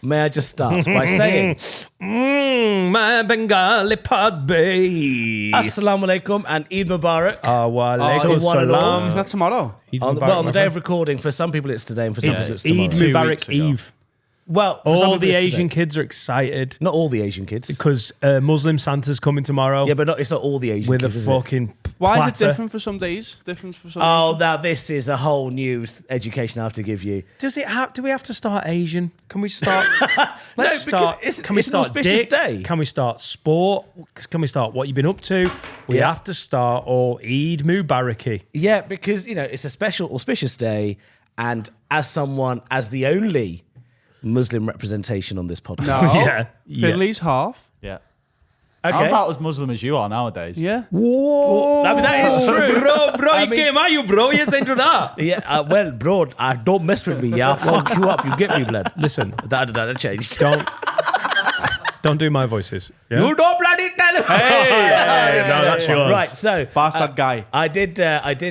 May I just start by saying my Bengali pot bae. Assalamu alaikum and Eid Mubarak. Wa So alaikum one and all. salam. Is that tomorrow? Eid On Mubarak, the my day friend. of recording, for some people it's today and for some people it's Eid tomorrow. 2 Mubarak weeks ago. Eve. Well, for some All people the it's Asian today. kids are excited Not all the Asian kids. because Muslim Santa's coming tomorrow Yeah, but it's not all the Asian with kids. a is it? fucking Why platter. is it different for some days? Different for some Oh, days? now this is a whole new education I have to give you. Does it have? Do we have to start Asian? Can we start? Let's because start. it's- Can we it's an start auspicious dick? day. Can we start sport? Can we start what you've been up to? We Yeah. have to start all Eid Mubarak. Yeah, because, it's a special, auspicious day. And as the only Muslim representation on this podcast. No. Yeah, yeah. Finley's half. Yeah. Okay. I'm about as Muslim as you are nowadays. Yeah. Whoa, I mean, that is true. bro. I You mean- came out, you bro. Yes, they do that. Yeah, well, bro, don't mess with me. Yeah, I'll fuck you up. You get me, blood. Listen, That changed. don't do my voices. Yeah? You don't bloody tell him. no, that's yours. Right, so Bastard guy. I did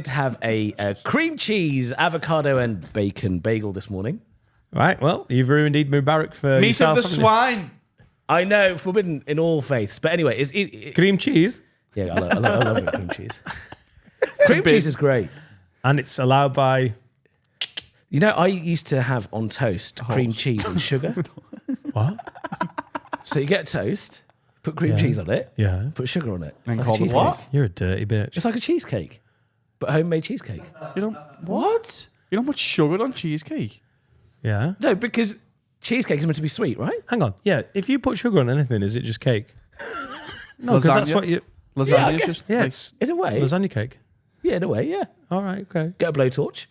have a cream cheese, avocado, and bacon bagel this morning. Right. Well, you've ruined Eid Mubarak for Meat yourself. of the haven't you? swine. I know, forbidden in all faiths, but anyway, Cream cheese, yeah, I love it, cream cheese. Cream cheese is great. and it's allowed by. I used to have on toast cream cheese and sugar. What? So you get toast, put cream cheese on it, Yeah. put sugar on it. And It's call like a it cheesecake. what? You're a dirty bitch. It's like a cheesecake, but homemade cheesecake. You don't what? You don't put sugar on cheesecake. Yeah. No, because cheesecake is meant to be sweet, right? Hang on. Yeah. If you put sugar on anything, is it just cake? No, because that's Lasagna? what you. Lasagna Yeah, I is guess- just Yeah, like, it's In a way. lasagna cake. Yeah, in a way, yeah. All right. Okay. Get a blowtorch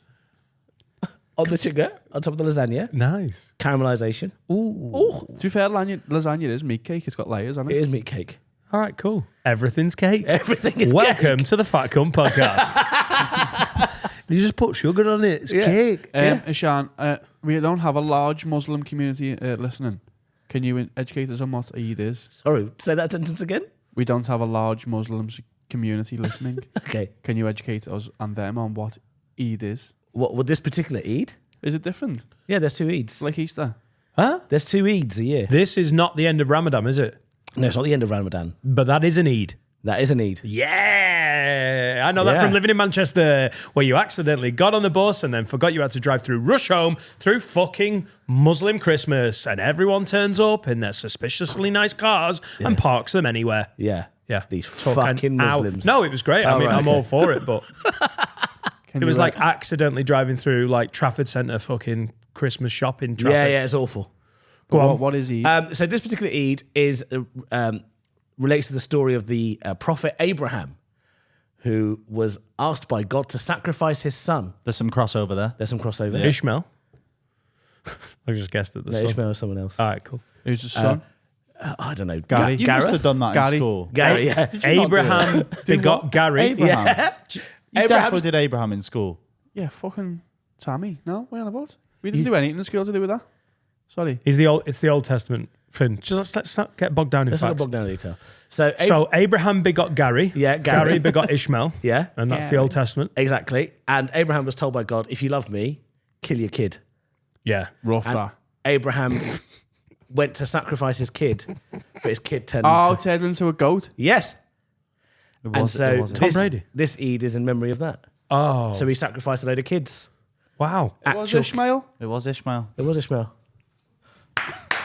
on the sugar, on top of the lasagna, Nice. caramelization. Ooh. to be fair, lasagna is meat cake. It's got layers on It it. is meat cake. All right. Cool. Everything's cake. Everything is Welcome cake. to the Fat Cunt podcast. You just put sugar on it. It's Yeah. cake. Ishan, we don't have a large Muslim community listening. Can you educate us on what Eid is? Sorry, say that sentence again. We don't have a large Muslim community listening. Okay. Can you educate us and them on what Eid is? What with this particular Eid? Is it different? Yeah, there's 2 Eids. It's like Easter. Huh? There's 2 Eids a year. This is not the end of Ramadan, is it? No, it's not the end of Ramadan. But that is an Eid. That is an Eid. Yeah, I know that Yeah. from living in Manchester, where you accidentally got on the bus and then forgot you had to drive through rush home through fucking Muslim Christmas, and everyone turns up in their suspiciously nice cars and parks them anywhere. Yeah. Yeah, These Took an fucking hour. Muslims. No, it was great. I Oh, mean, right, I'm okay. all for it, but Can it was you, like accidentally driving through like Trafford Centre fucking Christmas shopping traffic. Yeah, it's awful. Go on. what is Eid? So this particular Eid is relates to the story of the prophet Abraham, who was asked by God to sacrifice his son. There's some crossover there. There's some crossover. Ishmael. I just guessed at the No, son. Ishmael or someone else. All right, cool. Who's the son? I don't know. Gary. You must Gareth? have done that Gary. in school. Gary, yeah. Did you not do Abraham begot Gary. Abraham. Yeah. You Abraham's- definitely did Abraham in school. Yeah, fucking Tammy. No, what are you on about? We didn't do anything in school to do with that. Sorry. It's the Old Testament. Finn, just let's not get bogged down in Let's not facts. bog down in detail. So, So Abraham begot Gary. Yeah, Gary. begot Ishmael. yeah, And that's the Gary. Old Testament. exactly. And Abraham was told by God, if you love me, kill your kid. Yeah. Rough And that. Abraham went to sacrifice his kid, but his kid turned Oh, into... turned into a goat. Yes. It And was, so it was. Tom this, Brady. this Eid is in memory of that. Oh. So he sacrificed a load of kids. Wow. It was Ishmael. It was Ishmael. It was Ishmael.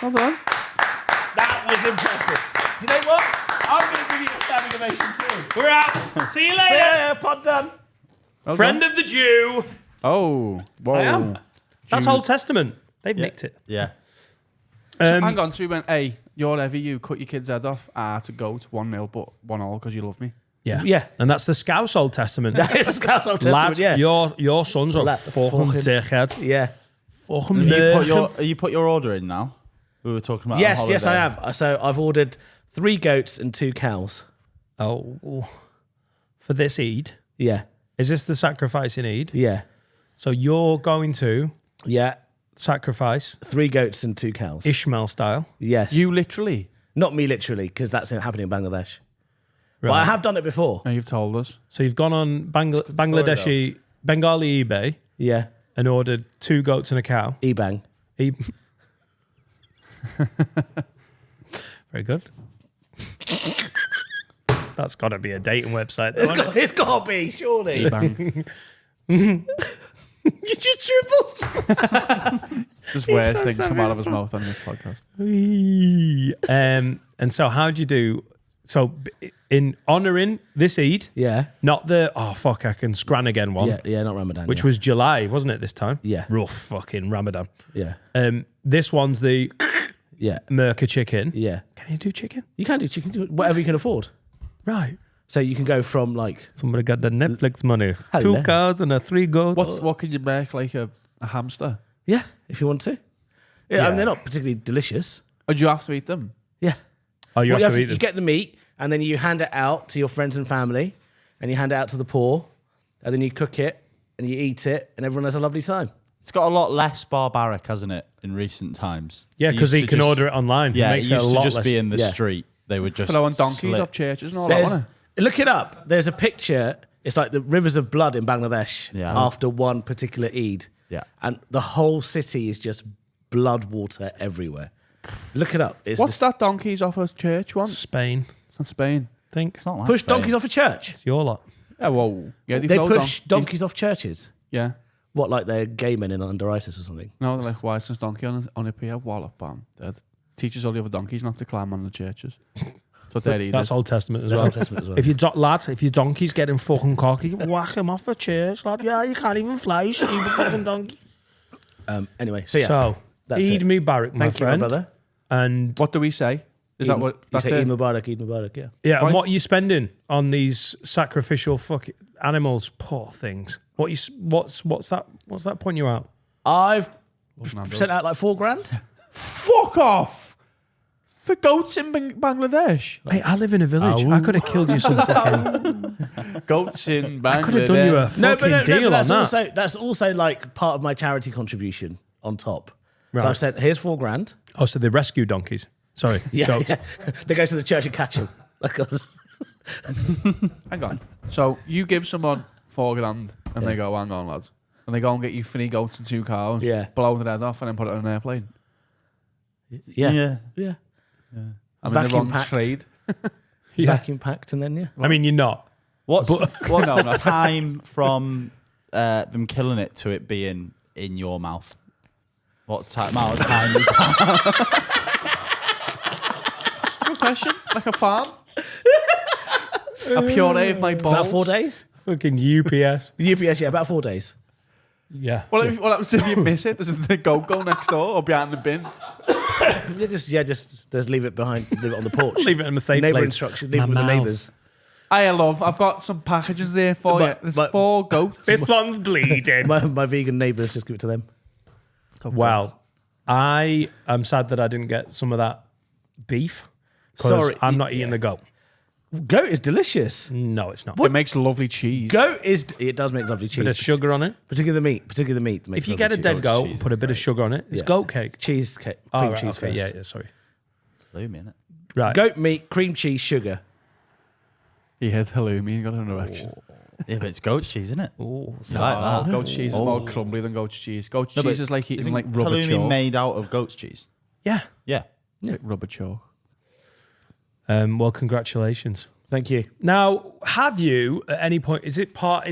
Well done. That was impressive. You know what? I'm going to give you a standing ovation too. We're out. See you later. Yeah, pod done. Well Friend done. of the Jew. Oh, whoa. I am. That's Old Testament. They've nicked it. Yeah. Hang on, so we went, hey, you're heavy, you cut your kid's head off. To goat, 1-0, but 1-all because you love me. Yeah. Yeah. And that's the Scouse Old Testament. That is Scout's Old Testament, Lad, yeah. your sons are Lad, fucking fucking- dickhead. Yeah. Fucking You put your order in now? We were talking about Yes, on yes, I holiday. have. So I've ordered 3 goats and 2 cows. Oh. For this Eid. Yeah. Is this the sacrifice in Eid? Yeah. So you're going to Yeah. sacrifice 3 goats and 2 cows. Ishmael style. Yes. You literally. Not me literally, because that's happening in Bangladesh. But Right. I have done it before. No, you've told us. So you've gone on good story, Bangladeshi Bengali eBay Yeah. and ordered 2 goats and a cow. E-bang. Very good. That's got to be a dating website. Though, hasn't It's got to be, surely. Bang. You just triple. Just worst things come out of his mouth on this podcast. it? And so how'd you do? So in honouring this Eid, Yeah. not the, I can scran again one, Yeah, not Ramadan. which yeah. was July, wasn't it, this time? Yeah. Rough fucking Ramadan. Yeah. This one's the Yeah. Merca chicken. Yeah. Can you do chicken? You can do chicken, do whatever you can afford. Right. So you can go from like, Somebody got the Netflix money. Hello. 2 cows and a 3 goats. What can you make like a hamster? yeah, if you want to. Yeah, I Yeah. mean, they're not particularly delicious. Or do you have to eat them? Yeah. Oh, you Well, have to eat you them. get the meat and then you hand it out to your friends and family and you hand it out to the poor and then you cook it and you eat it and everyone has a lovely time. It's got a lot less barbaric, hasn't it, in recent times? Yeah, It because used he to can just- order it online. Yeah, it it makes used it a to lot just less. be in the Yeah. street. They would just Throwing donkeys slip. off churches and all that, There's, wasn't look it up. There's a picture. It's like the rivers of blood in Bangladesh Yeah. after one particular Eid. Yeah. And the whole city is just blood water everywhere. Look it up. It's What's just that donkeys off a church one? Spain, It's not Spain. I think. It's not like push Spain. donkeys off a church. It's your lot. Yeah, whoa. Yeah, They throw push donkeys off churches. Yeah. What, like they're gay men in under ISIS or something? No, they're like, why is this donkey on a pier? Wallop, bam, dead. Teaches all the other donkeys not to climb on the churches. That's what they're eating. That's Old Testament as That's well. Old Testament as well. If your donkey's getting fucking cocky, whack him off a church, lad. Yeah, you can't even fly, you stupid fucking donkey. Anyway, so yeah. So, that's Eid it. Mubarak, my Thank you, my friend. brother. And What do we say? Is that what? You That's say Eid it. Mubarak, Eid Mubarak, yeah. yeah, and Right. what are you spending on these sacrificial fucking animals? Poor things. What's that point you out? I've Nando's. sent out like $4,000. Fuck off! For goats in Bangladesh. Hey, I live in a village. I could have killed you some fucking. Goats in Bangladesh. I could have done you a fucking deal on that's that. also like part of my charity contribution on top. Right. So I've said, here's $4,000. Oh, so they rescue donkeys. Sorry, Yeah, jokes. yeah. They go to the church and catch him. Hang on. So you give someone $4,000 and they go, hang on, lads. And they go and get you 3 goats and 2 cows, Yeah. blow their head off and then put it on an airplane. Yeah. Yeah. Yeah. I'm in the Vacuum wrong packed. trade. Yeah. Vacuum packed and then, yeah. I mean, you're not. What's No, the no. time from them killing it to it being in your mouth? What amount of time is that? Good question. Like a farm? A puree of my balls? About 4 days? Fucking UPS. UPS, yeah, about 4 days. Yeah. What happens if you miss it? Does the goat go next door or behind the bin? Just leave it behind, leave it on the porch. Leave it in a safe Neighbour place. instruction, leave My it with the mouth. neighbours. I've got some packages there for you. But- There's but- 4 goats. This one's bleeding. My vegan neighbours, just give it to them. Well, I am sad that I didn't get some of that beef. 'Cause Sorry. I'm not eating the goat. Goat is delicious. No, it's not. It makes lovely cheese. It does make lovely cheese. Bit of sugar on it. Particularly the meat. makes If you lovely get a cheese. dead goat, cheese put a is bit of sugar on it. It's Yeah. goat cake. Cheesecake, Oh, cream right, cheese okay. first. Yeah, sorry. Halloumi, innit? Right. Goat meat, cream cheese, sugar. You had halloumi, you got an erection. Yeah, but it's goat cheese, isn't it? Ooh, You like that? Goat cheese is more crumbly than goat's cheese. Goat's No, but cheese is like eating isn't like rubber halloumi chalk. made out of goat's cheese? yeah. Yeah. Like rubber chalk. Well, congratulations. Thank you. Now, have you at any point? Is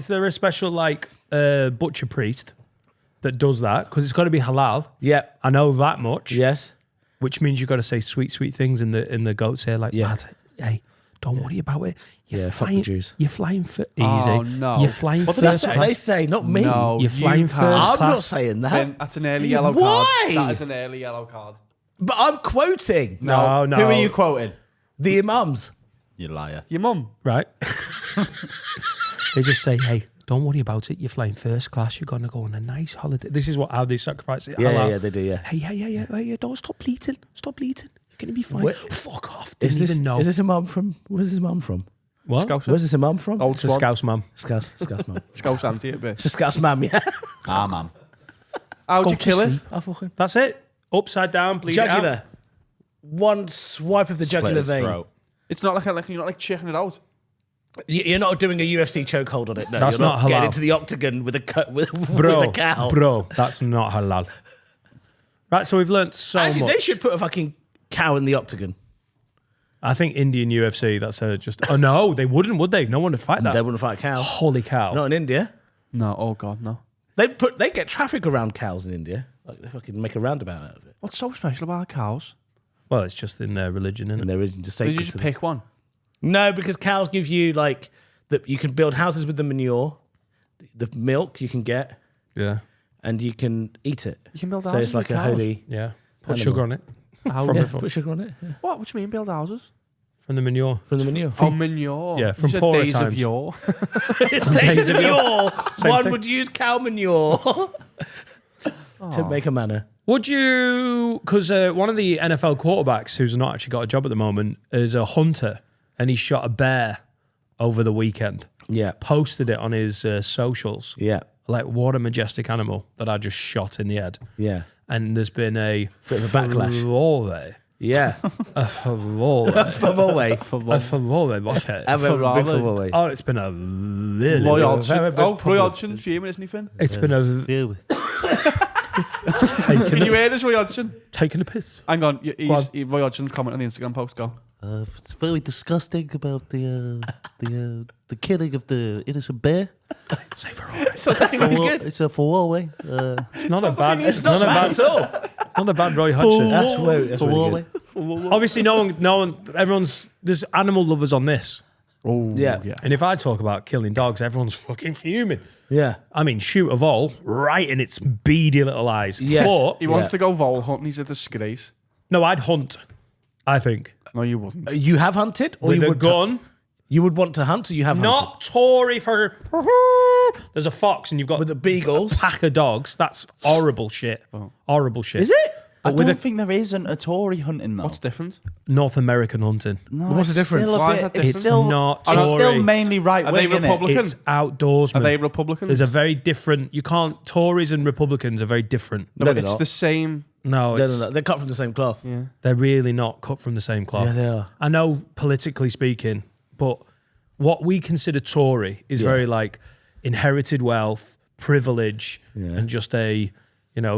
there a special like butcher priest that does that? Because it's got to be halal. Yep. I know that much. Yes. Which means you've got to say sweet things in the goat's ear, like, Yeah. lad, hey, don't worry about it. You're Yeah, fuck the flying, Jews. You're flying for easy. Oh, no. You're flying What did I first say? class. They say, not me. No, You're flying you first can't. I'm not class. saying that. Ben, that's an early Yeah, yellow why? card. That is an early yellow card. But I'm quoting No. Who are you quoting? the imams. You liar. Your mum. Right? They just say, hey, don't worry about it. You're flying first class. You're going to go on a nice holiday. This is how they sacrifice it. Yeah, halal. yeah, they do, yeah. Hey, don't stop bleating. Stop bleating. You're going to be fine. Where- Fuck off. Is Didn't this, even know. is this imam from? Where's this imam from? what? Scouse. Where's this imam from? Old It's a Swan. scouse mum. Scouse mum. Scouse auntie a bit. It's a Scouse mum, yeah. Ah, man. How'd Go you to kill it? sleep. I fucking That's it. Upside down, bleed it out. jugular. One swipe of the Slit jugular his vein. throat. It's not like you're not like checking it out. You're not doing a UFC chokehold on it. No, That's you're not not getting halal. into the octagon with a Bro, with a cow. bro, that's not halal. Right, so we've learnt so Actually, much. they should put a fucking cow in the octagon. I think Indian UFC, that's just... Oh, no, they wouldn't, would they? No one would fight that. They wouldn't fight a cow. Holy cow. Not in India. No, oh God, no. They get traffic around cows in India. Like they fucking make a roundabout out of it. What's so special about cows? Well, it's just in their religion, isn't And it? they're just Did sacred you just to them. pick one? No, because cows give you like you can build houses with the manure, the milk you can get, Yeah. and you can eat it. You can build So houses it's like with a cows? holy. Yeah. Put Animal. sugar on it. How? From Yeah, the- put sugar on it. Yeah. What do you mean build houses? From the manure. From the manure. Oh, manure. Yeah, from you said poorer days of times. yore. Days of yore. One thing. would use cow manure to make a manor. Would you... Because one of the NFL quarterbacks who's not actually got a job at the moment is a hunter, and he shot a bear over the weekend. Yeah. Posted it on his socials. Yeah. Like, what a majestic animal that I just shot in the head. Yeah. And there's been a Bit of a backlash. furore. Yeah. A furore. Favore. A furore. What's it? Have a big favore. Oh, it's been a really... Roy very Hodgson. big Oh, Roy problem. Hodgson's fuming, isn't he, Finn? It's been a... Can you hear this, Roy Hodgson? Taking a piss. Hang on. Go on. Roy Hodgson's comment on the Instagram post. Go. It's very disgusting about the killing of the innocent bear. Say furore. It's a throwaway. It's not a bad... It's not bad at all. It's not a bad Roy Hodgson. That's really good. Obviously, no one, there's animal lovers on this. Oh, Yeah. And if I talk about killing dogs, everyone's fucking fuming. Yeah. I mean, shoot a vole right in its beady little eyes. Yes. But, He wants Yeah. to go vole hunting. He's a disgrace. no, I'd hunt, I think. No, you wouldn't. You have hunted, or With you a would gun, you would want to hunt, or you have hunted not Tory for... There's a fox and you've got with the beagles. pack of dogs. That's horrible shit. Horrible shit. Is it? I with don't a- think there isn't a Tory hunting though. What's different? North American hunting. No, What's it's the difference? still a Why is bit- that It's different? still Not It's still Tory. mainly right Are they wing. Republican? It's outdoorsmen. Are they Republicans? There's a very different... You can't... Tories and Republicans are very different. no, No, but they're it's not. the same. No, No, it's, no, no. They're cut from the same cloth. Yeah. they're really not cut from the same cloth. Yeah, they are. I know politically speaking, but what we consider Tory is Yeah. very like inherited wealth, privilege, Yeah. and just a,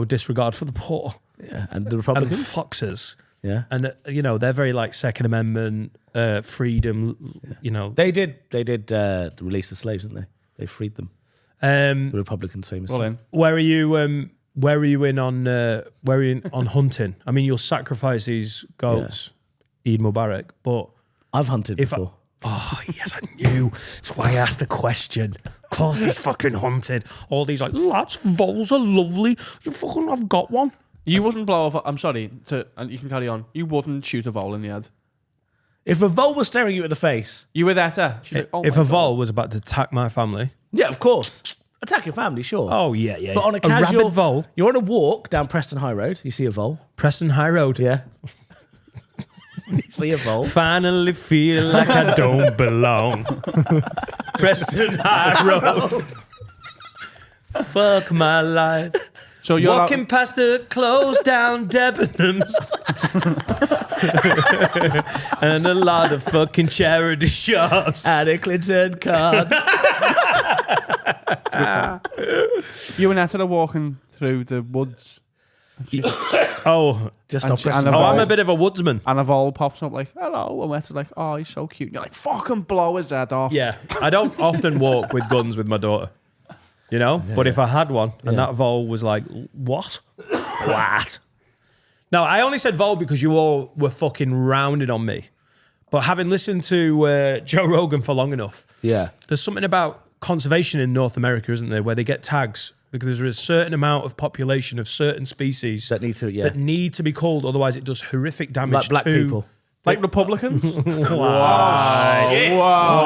disregard for the poor. Yeah. And the And Republicans. foxes. Yeah. And, they're very like Second Amendment, freedom, They did release the slaves, didn't they? They freed them. The Republicans famously. Well, then. Where are you in on hunting? I mean, you'll sacrifice these goats, Eid Mubarak, but I've hunted If I- before. oh yes, I knew. That's why I asked the question. Of course, he's fucking hunted. All these like lads, voles are lovely. You fucking, I've got one. You wouldn't blow off. I'm sorry, and you can carry on. You wouldn't shoot a vole in the head. If a vole was staring you in the face, You were there. She's like, oh If my a God. vole was about to attack my family, yeah, of course. Attack your family, sure. oh yeah, yeah. But on a a casual rabid vole, you're on a walk down Preston High Road, you see a vole. Preston High Road. Yeah. You see a vole. Finally feel like I don't belong. Preston High Road. Fuck my life. So you're Walking past the closed down Debenhams and a lot of fucking charity shops. Anna Clinton cards. you and Etta are walking through the woods, Oh, Just And off she- Preston and a oh, High I'm Road. a bit of a woodsman. and a vole pops up like, "Hello," and Etta's like, "Oh, he's so cute." And you're like, "Fucking blow his head off." Yeah, I don't often walk with guns with my daughter, but if I had one and Yeah. that vole was like, what? What? No, I only said vole because you all were fucking rounded on me. But having listened to Joe Rogan for long enough, Yeah. there's something about conservation in North America, isn't there, where they get tags because there is a certain amount of population of certain species That need to, yeah. that need to be called, otherwise it does horrific damage Like black to people. Like Republicans. Wow.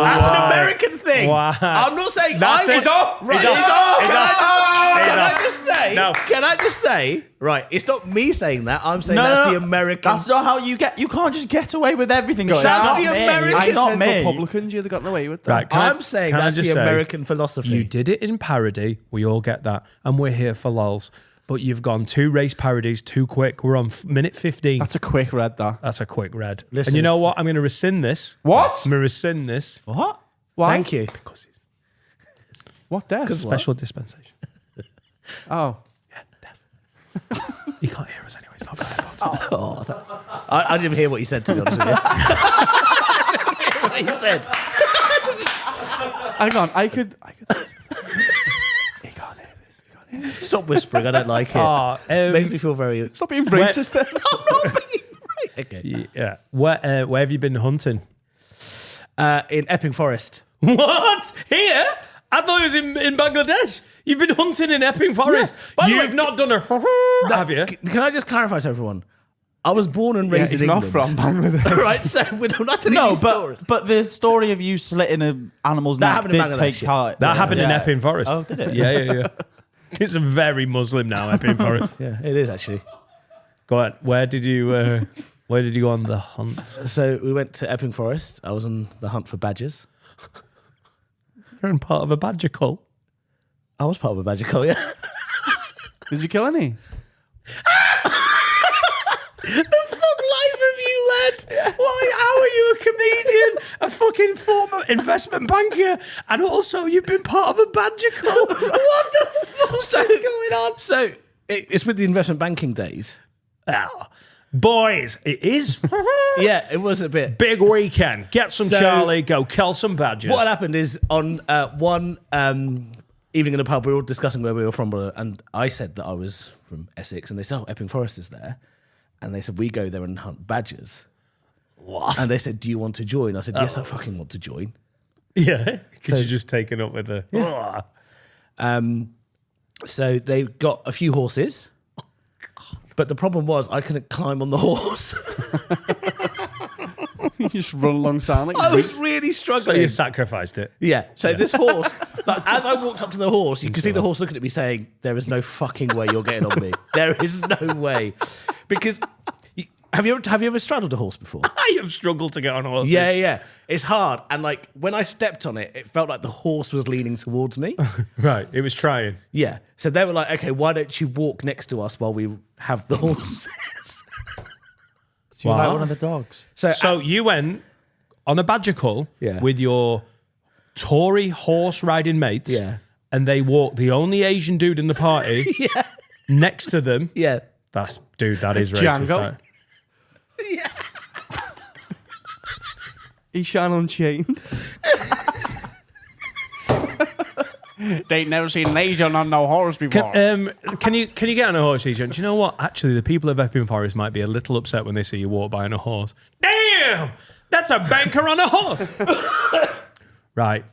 That's an American thing. Wow. I'm not saying That's I it. was off. Right. He's off. He's off. He's Can off. I just say? No. Can I just say? Right. It's not me saying that. I'm saying that's the American. That's not how you get. You can't just get away with everything. Going, That's "It's the not me." American- It's not said me. Republicans, you'd have gotten away with that. Right, can I'm saying can I that's just the say, American philosophy. You did it in parody. We all get that. And we're here for lols. But you've gone 2 race parodies too quick. We're on minute 15. That's a quick red, that. That's a quick red. Listen, and you know what? I'm going to rescind this. What? I'm going to rescind this. What? Why? Thank you. Because he's What death? special dispensation. Oh. He can't hear us anyway. It's not got headphones. I didn't hear what you said, to be honest with you. I didn't hear what you said. Hang on, I could. He can't hear this. He can't hear this. Stop whispering. I don't like it. Makes me feel very. Stop being racist then. Okay. Yeah. Where have you been hunting? In Epping Forest. What? Here? I thought it was in Bangladesh. You've been hunting in Epping Forest. By the You've way, not done a have you? Can I just clarify to everyone? I was born and raised He's in not England. from Bangladesh. Right, so we're not telling No, these stories. but the story of you slitting an animal's That neck happened in did Bangladesh, take part. That happened in Yeah. Epping Forest. Oh, did it? Yeah. It's a very Muslim now, Epping Forest. Yeah, it is actually. Go on. Where did you go on the hunt? So we went to Epping Forest. I was on the hunt for badgers. You're in part of a badger cult. I was part of a badger cult, yeah. Did you kill any? The fuck life have you led? Why? How are you a comedian, a fucking former investment banker, and also you've been part of a badger cult? What the fuck is going on? So it's with the investment banking days. Ah, boys, it is Yeah, it was a bit. big weekend. Get some So- Charlie, go kill some badgers. What happened is on one evening in a pub, we were all discussing where we were from, and I said that I was from Essex, and they said, "Oh, Epping Forest is there," and they said, "We go there and hunt badgers." What? And they said, "Do you want to join?" I said, "Yes, I fucking want to join." Yeah, because you're just taken up with the. So they got a few horses, but the problem was I couldn't climb on the horse. You just run alongside like I was really So struggling. you sacrificed it. Yeah. So this horse, like, as I walked up to the horse, you could see the horse looking at me saying, "There is no fucking way you're getting on me. There is no way." Because have you ever straddled a horse before? I have struggled to get on horses. Yeah. It's hard. And like when I stepped on it, it felt like the horse was leaning towards me. Right, it was trying. Yeah. So they were like, "Okay, why don't you walk next to us while we have the horses?" So you're like Wow. one of the dogs. So you went on a badger call Yeah. with your Tory horse riding mates. Yeah. And they walked the only Asian dude in the party next to them. Yeah. That is racist. Django. That. He's shine unchained. They ain't never seen an Asian on no horse before. Can you get on a horse, Asian? Do you know what? Actually, the people of Epping Forest might be a little upset when they see you walk by on a horse. Damn! That's a banker on a horse! Right.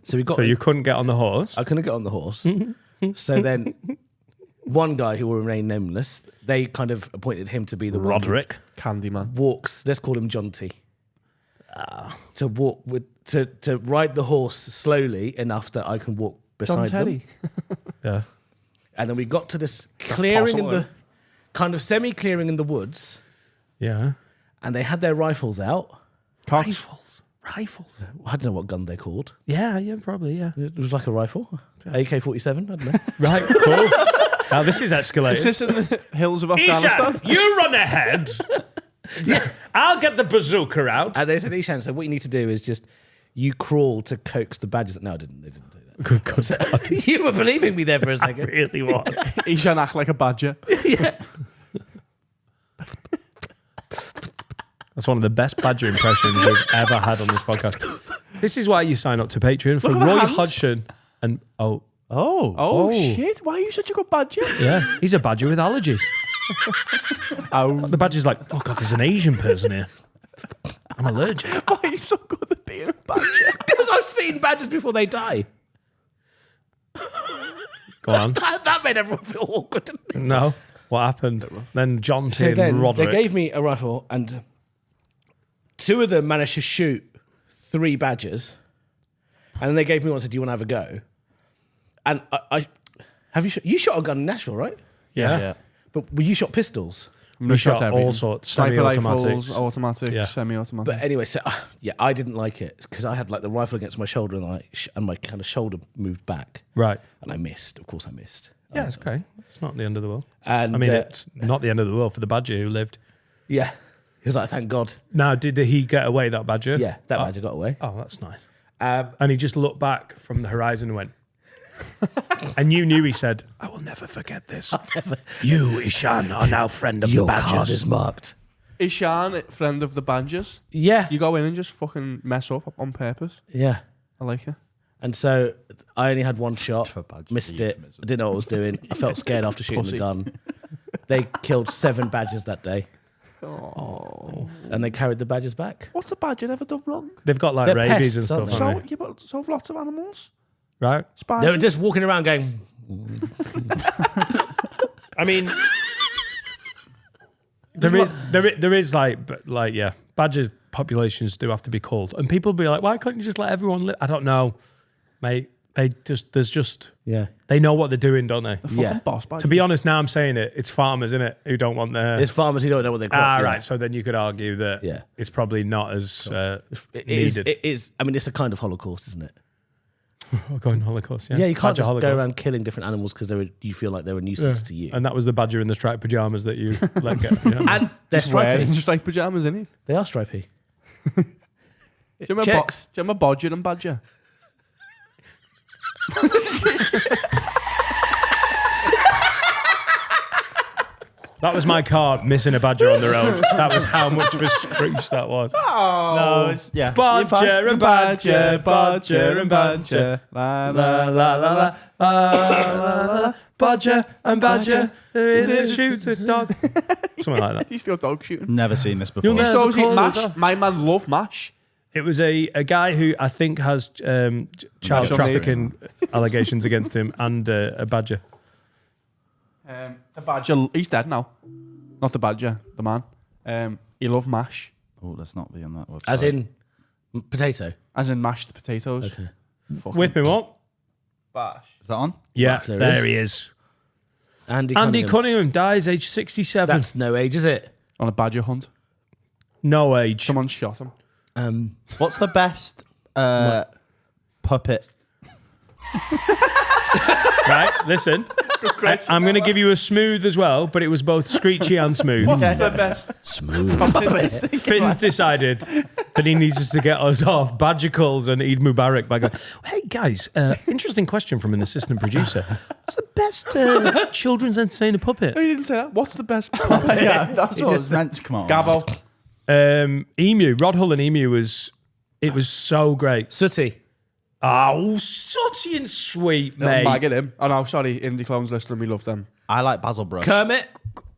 So we got. So you couldn't get on the horse. I couldn't get on the horse. So then, one guy who will remain nameless, they kind of appointed him to be the one who Roderick. Candyman. walks. Let's call him John T. To walk with to ride the horse slowly enough that I can walk John beside them. Teddy. Yeah. And then we got to this clearing in Possible. the kind of semi-clearing in the woods, Yeah. and they had their rifles out. Cox. Rifles. I don't know what gun they're called. Yeah, probably, yeah. It was like a rifle, AK-47. I don't know. Right, cool. Now this is escalating. Is this in the hills of Ishan, Afghanistan? you run ahead. I'll get the bazooka out. And they said, "Ishan, so what you need to do is just you crawl to coax the badgers." No, I didn't. They didn't do that. Good God. You were believing me there for a second. Really what? He shall act like a badger. That's one of the best badger impressions we've ever had on this podcast. This is why you sign up to Patreon for Look at the Roy hands. Hodgson and Oh, shit. Why are you such a good badger? yeah, he's a badger with allergies. Oh. The badger's like, oh God, there's an Asian person here. I'm allergic. Why are you so good at being a badger? Because I've seen badgers before they die. Go on. That made everyone feel awkward. Didn't it? No. What happened? Then John T. So and then Roderick. they gave me a rifle, and two of them managed to shoot 3 badgers, and then they gave me one and said, "Do you want to have a go?" And I have you shot a gun in Nashville, right? yeah. But you shot pistols. We shot everything. all sorts. Sniper Semi-automatics. rifles, automatics, Yeah. semi-automatic. But anyway, so I didn't like it because I had like the rifle against my shoulder, and my kind of shoulder moved back, Right. and I missed. Of course, I missed. Yeah, it's okay. It's not the end of the world. And I mean, it's not the end of the world for the badger who lived. yeah, he was like, "Thank God." Now, did he get away, that badger? Yeah, that badger got away. Oh, that's nice. And he just looked back from the horizon and went, and you knew he said, I will never forget this. You, Ishan, are now friend of Your the card Badgers. is marked. Ishan, friend of the Badgers. Yeah. You go in and just fucking mess up on purpose. Yeah. I like it. And so I only had one shot, For Badger missed it. euphemism. I didn't know what I was doing. I felt scared after shooting the Pussy. gun. They killed 7 badgers that day. Oh. And they carried the badgers back. What's a badger ever done wrong? They've got like They're rabies pests, and aren't stuff, they? haven't So, yeah, but so have lots of animals. they? Right? They were Spiders. just walking around going, I mean, there is like yeah, badger populations do have to be culled, and people be like, why can't you just let everyone live? I don't know, mate. yeah. They know what they're doing, don't they? Fucking Yeah. boss badgers. To be honest, now I'm saying it's farmers, innit, who don't want their. It's farmers who don't know what they're Ah, yeah. right. So then you could argue that Yeah. it's probably not as It is, needed. it is. I mean, it's a kind of Holocaust, isn't it? Going Holocaust, yeah. Yeah, you can't Badger just Holocaust. go around killing different animals because you feel like they're a nuisance to you. And that was the badger in the striped pajamas that you let go. Yeah. And they're He's wearing stripy. striped pajamas, isn't he? They are stripy. Do you remember, Checks. do you remember Bodger and Badger? That was my car missing a badger on the road. That was how much of a screech that was. No, it's, yeah. Badger and badger, badger and badger. La, La la la la la la. Badger and badger, to shoot a dog. Something like that. He's still dog shooting. Never seen this before. You'll He never always eat call mash. us. My man love mash. It was a guy who I think has child Sexual trafficking allegations against him and a badger. The Badger, he's dead now. Not the Badger, the man. He loved mash. Oh, let's not be on that website. As in potato. As in mashed potatoes. Okay. Fucking Whip him up. bash. Is that on? Yeah, There there he he is. Andy Andy Cunningham. Cunningham dies age 67. That's no age, is it? On a badger hunt. No age. Someone shot him. What's the best puppet? Right, listen. I'm going to give you a smooth as well, but it was both screechy and smooth. What's the best? Smooth. Finn's decided that he needs us to get us off Badgercles and Eid Mubarak by going, hey guys, interesting question from an assistant producer. What's the best children's entertainer puppet? No, you didn't say that. What's the best? Yeah, that's what was meant to come on. Gabbo. Emu. Rod Hull and Emu was so great. Sooty. Oh, sooty and sweet, mate. Mag at him. Oh no, sorry, Indie Clones listening, we love them. I like Basil Brush. Kermit.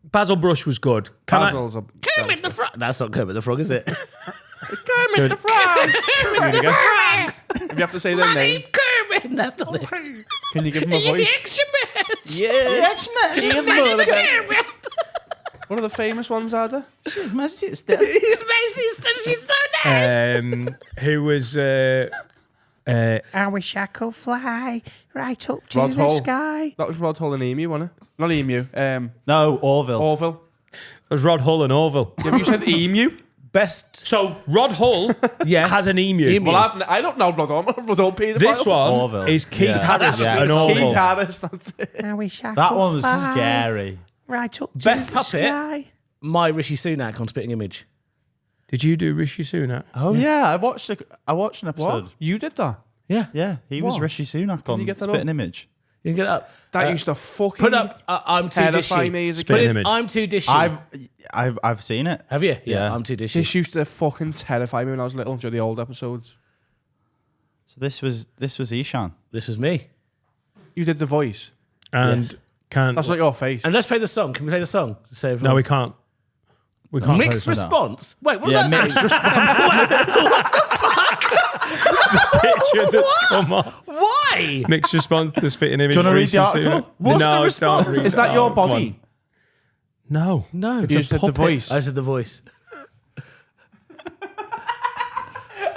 Basil Brush was good. Can I? Basil's a Kermit the Frog. That's not Kermit the Frog, is it? Kermit the Frog. If you have to say their name, Kermit. That's not it. can you give him a voice? Yeah. Kermit. What are the famous ones, are there? She's my sister. He's racist and she's so nice. Who was... I wish I could fly right up to Rod the Hull. sky. That was Rod Hull and Emu, wasn't it? Not Emu. No, Orville. Orville. It was Rod Hull and Orville. Have you said Emu? Best. So Rod Hull Yes. has an emu. Emu. Well, I don't know Rod Hull. Rod Hull paedophile. This one Orville. is Keith Yeah. Harris Yeah. and Keith Orville. Harris, that's it. I wish I That could one was fly scary. right up to Best the puppet? sky. My Rishi Sunak on Spitting Image. Did you do Rishi Sunak? Oh yeah, I watched an episode. What? You did that? Yeah. Yeah, he was What? Rishi Sunak on you get that Spitting up? Image. You can get it up. That used to fucking Put up. I'm too terrify dishy. me as a Spitting kid. Image. I'm too dishy. I've seen it. Have you? Yeah. I'm too dishy. This used to fucking terrify me when I was little during the old episodes. So this was Ishan. This was me. You did the voice. And Yes. can't. That's not your face. And let's play the song. Can we play the song? Save No, we can't. We can't. play Mixed this one. response. Wait, what does Yeah, that mixed say? Picture that's come off. Why? Mixed response to Spitting Image. Do you wanna read the Rishi article? Sunak. What's no, the don't response? read Is that your Come on. body? No. No. You just did the voice. I said the voice.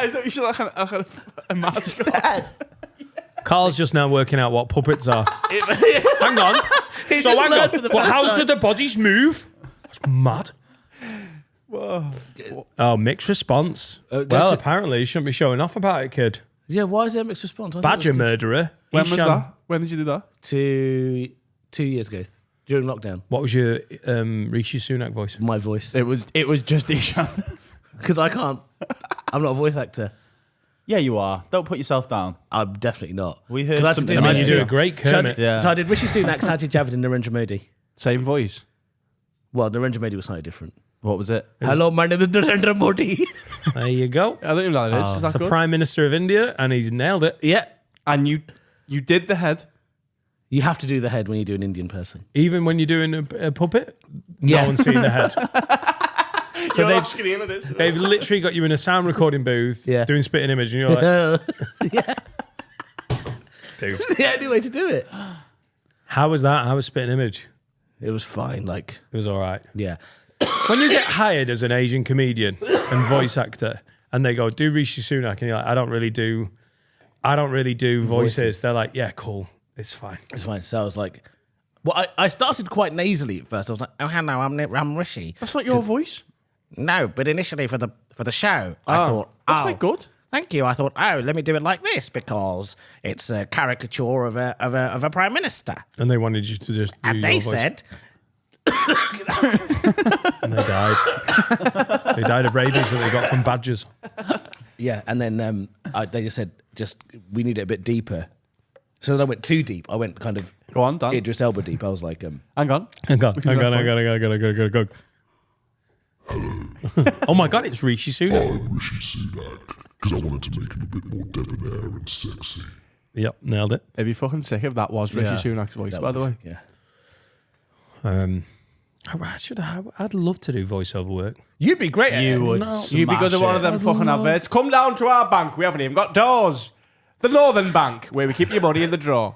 I thought you should like a mask. Carl's just now working out what puppets are. Hang on. He So just hang learned for on. the Well, first how time. do the bodies move? That's mad. Oh, mixed response. go Well, to- apparently you shouldn't be showing off about it, kid. Yeah, why is there a mixed response? I thought Badger it was murderer. When was Ishan. that? When did you do that? 2 years ago during lockdown. What was your Rishi Sunak voice? My voice. It was just Ishan. Because I can't. I'm not a voice actor. Yeah, you are. Don't put yourself down. I'm definitely not. We heard 'Cause I something did I mean, about you Rishi do a Sunak. great So I Kermit. did, Yeah. so I did Rishi Sunak, Sajid Javid, and Narendra Modi. Same voice. Well, Narendra Modi was slightly different. What was it? Hello, my name is Narendra Modi. There you go. I don't even know what that is. Is It's that the good? Prime Minister of India, and he's nailed it. Yeah. And you did the head. You have to do the head when you do an Indian person. Even when you're doing a puppet, Yeah. no one's seen the head. So they've literally got you in a sound recording booth Yeah. doing spitting image, and you're like, Yeah. dude, The only way to do it. how was that? How was spitting image? It was fine. Like, It was all right. yeah. When you get hired as an Asian comedian and voice actor, and they go, do Rishi Sunak, and you're like, I don't really do voices. They're like, yeah, cool, it's fine. It's fine. So I was like, well, I started quite nasally at first. I was like, oh, hello, I'm Rishi. That's not your voice. No, but initially for the show, I thought, That's oh, quite good. thank you. I thought, oh, let me do it like this because it's a caricature of a prime minister. And they wanted you to just do And your they voice. said, And they died. They died of rabies that they got from badgers. yeah, and then they just said, we need it a bit deeper. So then I went too deep. I went kind of Go on, Dan. Idris Elba deep. I was like, Hang on. Hang on. can go for Oh my God, it's Rishi Sunak. I'm Rishi Sunak because I wanted to make him a bit more debonair and sexy. Yep, nailed it. It'd be fucking sick if that was Rishi Sunak's voice, that by the was- way. yeah. I'd love to do voiceover work. You'd be great at You it. would. You'd be good at one of them fucking adverts. Come down to our bank. We haven't even got doors. The Northern Bank, where we keep your money in the drawer.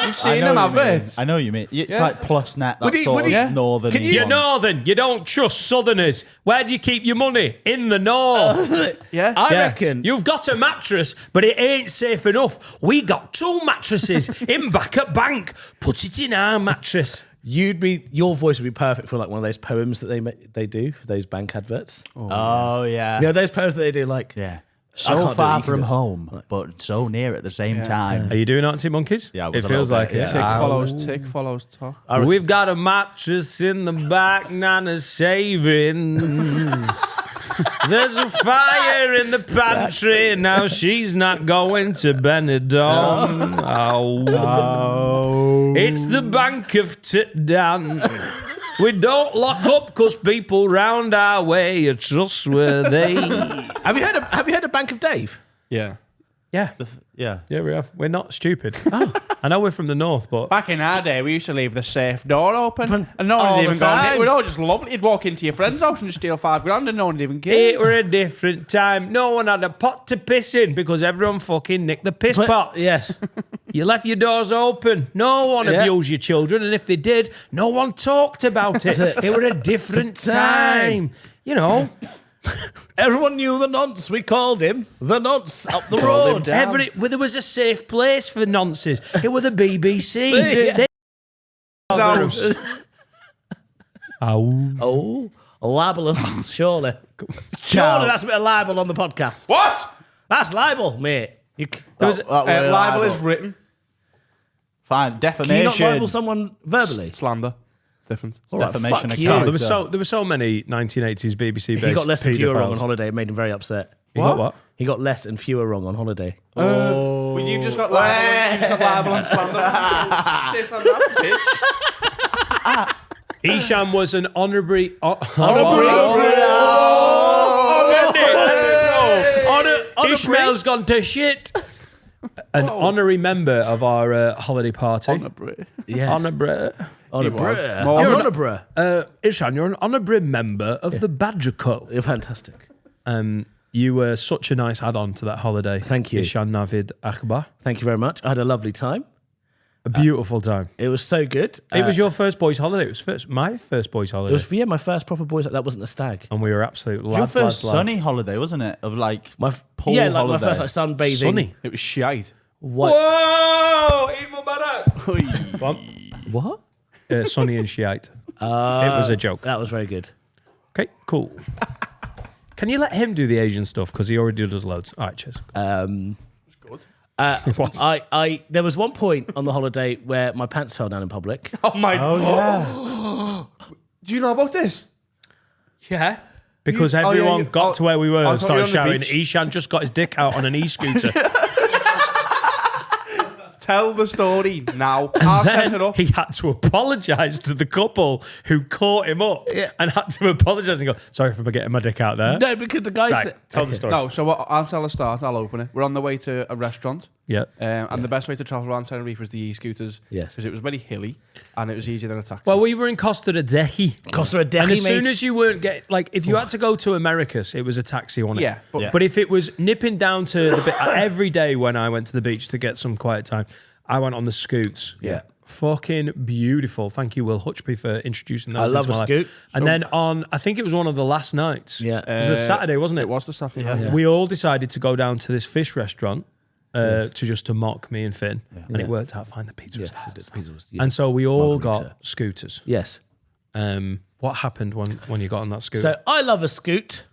You've seen them adverts. I know what you mean. It's Yeah. like PlusNet, that Would he- sort would of he- northern. Can you- You're northern. You don't trust southerners. Where do you keep your money? In the north. Yeah. I Yeah. reckon. You've got a mattress, but it ain't safe enough. We got 2 mattresses in back at bank. Put it in our mattress. Your voice would be perfect for like one of those poems that they do for those bank adverts. Oh, yeah. You know those poems that they do like Yeah. I So can't do far it, you can from do it. home, but so near at the same time. Are you doing Arctic Monkeys? Yeah, it feels like it. Tick follows talk. We've got a mattress in the back, Nana savings. There's a fire in the pantry. Now she's not going to Benidorm. Oh. It's the Bank of Tipdan. We don't lock up because people round our way are trustworthy. Have you heard of Bank of Dave? Yeah. Yeah. Yeah. Yeah, we have. We're not stupid. I know we're from the north, but Back in our day, we used to leave the safe door open, and no one all would the even go. time. We'd all just lovely. You'd walk into your friend's house and just steal $5,000, and no one would even care. it were a different time. No one had a pot to piss in because everyone fucking nicked the piss pots. Yes. You left your doors open. No one Yeah. abused your children, and if they did, no one talked about it. It were a different time. You know, Everyone knew the nonce. We called him the nonce up the road. there was a safe place for nonces. It were the BBC. Yeah. They- House. Oh. Oh, libelous, surely. Surely that's a bit of libel on the podcast. What? That's libel, mate. Libel is written. Fine. Can you not Defamation. libel someone verbally? Slander. It's different. All right, defamation fuck of you. character. There were so many 1980s BBC based. He got less and fewer wrong on paedophiles. holiday. It made him very upset. He got what? He got less and fewer wrong on holiday. Well, you've just got libel and slander. Shit on that, bitch. Isham was an honorary. Ishmael's gone to shit. An honorary member of our holiday party. Yes. Honorary. On a was. bruh. More You're on on a bruh. Ishan, you're an honorary member of the Badger Cult. You're fantastic. You were such a nice add-on to that holiday. Thank you. Ishan Navid Akbar. Thank you very much. I had a lovely time. A beautiful time. It was so good. It was your first boys' holiday. It was my first boys' It holiday. was my first proper boys. That wasn't a stag. And we were absolute Your lads, first lads, lads. sunny holiday, wasn't it? Of like pool yeah, like holiday. my first like sunbathing. Sunny. It was shite. What? Whoa! Eid Mubarak! Go on. What? Sunny and Shiite. It was a joke. That was very good. Okay, cool. Can you let him do the Asian stuff? Because he already does loads. All right, cheers. There was one point on the holiday where my pants fell down in public. Oh my. Oh, yeah. Do you know about this? Yeah. because Oh, yeah, everyone yeah. got to where we were I and thought you were started on the shouting, beach. Ishan just got his dick out on an e-scooter. Tell the story now. I'll set it Then up. he had to apologise to the couple who caught him up and had to apologise and go, sorry for getting my dick out there. No, because the guy Right, said, tell the story. No, so I'll tell a start. I'll open it. We're on the way to a restaurant. Yeah. And the best way to travel around Tenerife was the e-scooters. Yes. Because it was very hilly and it was easier than a taxi. Well, we were in Costa de Deji. Costa de And as Deji, soon mate. as you weren't getting, like, if you had to go to Americas, it was a taxi on it. Yeah, but- But if it was nipping down to the bit, every day when I went to the beach to get some quiet time, I went on the scoots. Yeah. Fucking beautiful. Thank you, Will Hutchby, for introducing those. I love into a my life. scoot. And then on, I think it was one of the last nights. Yeah. It was a Saturday, wasn't it? It was the Saturday. Yeah. We all decided to go down to this fish restaurant to mock me and Finn. And it worked out fine. The pizza was Yes, nice. yeah. And so we all Margarita. got scooters. Yes. What happened when you got on that scooter? So I love a scoot.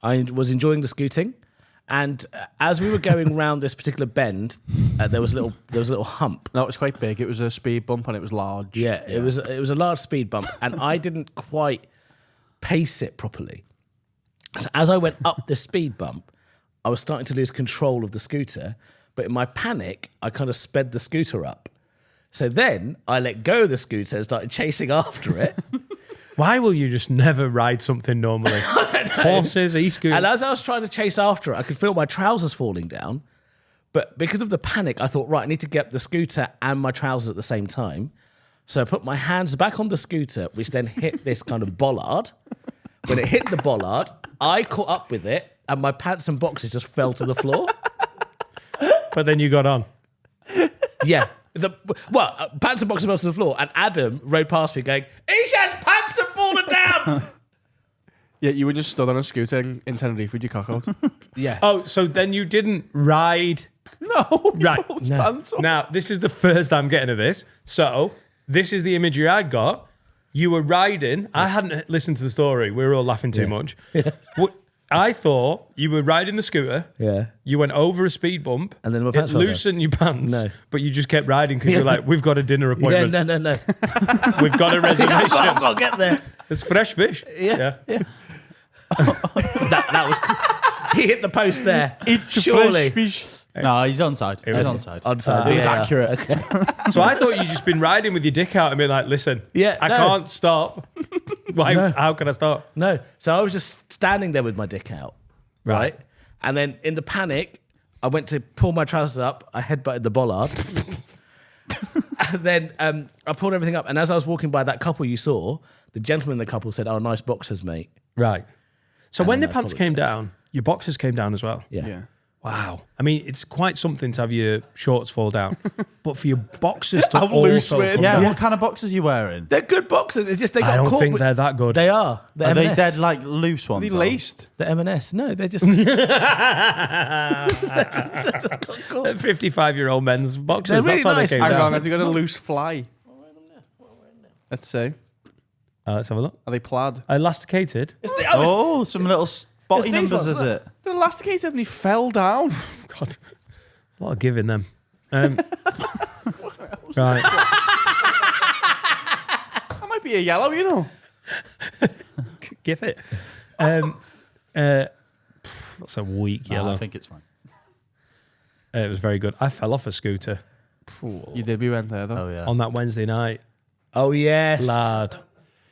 I was enjoying the scooting, and as we were going round this particular bend, there was a little hump. No, it was quite big. It was a speed bump and it was large. Yeah, it was a large speed bump, and I didn't quite pace it properly. So as I went up the speed bump, I was starting to lose control of the scooter. But in my panic, I kind of sped the scooter up. So then I let go of the scooter and started chasing after it. Why will you just never ride something normally? Horses, e-scooters. And as I was trying to chase after it, I could feel my trousers falling down. But because of the panic, I thought, right, I need to get the scooter and my trousers at the same time. So I put my hands back on the scooter, which then hit this kind of bollard. When it hit the bollard, I caught up with it, and my pants and boxers just fell to the floor. But then you got on. Yeah. Pants and boxers fell to the floor, and Adam rode past me going, Ishan's pants have fallen down. Yeah, you were just stood on a scooter in Tenerife with your cock out. Yeah. Oh, so then you didn't ride. No. Right. Pulled his pants up. Now, this is the first I'm getting of this. So, this is the imagery I got. You were riding. I hadn't listened to the story. We were all laughing too much. I thought you were riding the scooter. Yeah. You went over a speed bump. And then my it pants fell down. loosened your pants. No. But you just kept riding because you're like, we've got a dinner Yeah, appointment. no. We've got a reservation. I've got to get there. It's fresh fish. Yeah. That was. He hit the post there. Surely. Fish. No, he's onside. He's onside. Onside. It was Yeah. accurate. Okay. So I thought you'd just been riding with your dick out and been like, listen, Yeah, I no. can't stop. Why? No. How can I stop? No. So I was just standing there with my dick out. Right. And then in the panic, I went to pull my trousers up. I headbutted the bollard. And then I pulled everything up. And as I was walking by that couple you saw, the gentleman in the couple said, "Oh, nice boxers, mate." Right. So when the then I pants came down, your boxers came down as well. Yeah. Yeah. Wow. I mean, it's quite something to have your shorts fall down, but for your boxers to How loose also with- come Yeah, down, what kind of boxes are you wearing? They're good boxers. It's just they got I don't caught think with- they're that good. They are. They're Are they M&S. dead like loose ones? They though? laced. The M&S. No, they're just. 55-year-old men's boxers. They're really That's why nice. they came Hang on, down. have you got a loose fly? Let's see. Let's have a look. Are they plaid? Elasticated. Oh, some little spotty It's these numbers, ones, is it? They're elasticated and they fell down. God, there's a lot of giving them. Right. That might be a yellow, you know. Give it. That's a weak yellow. I think it's fine. It was very good. I fell off a scooter You did. We went there though. Oh yeah. on that Wednesday night. Oh yes. Lad.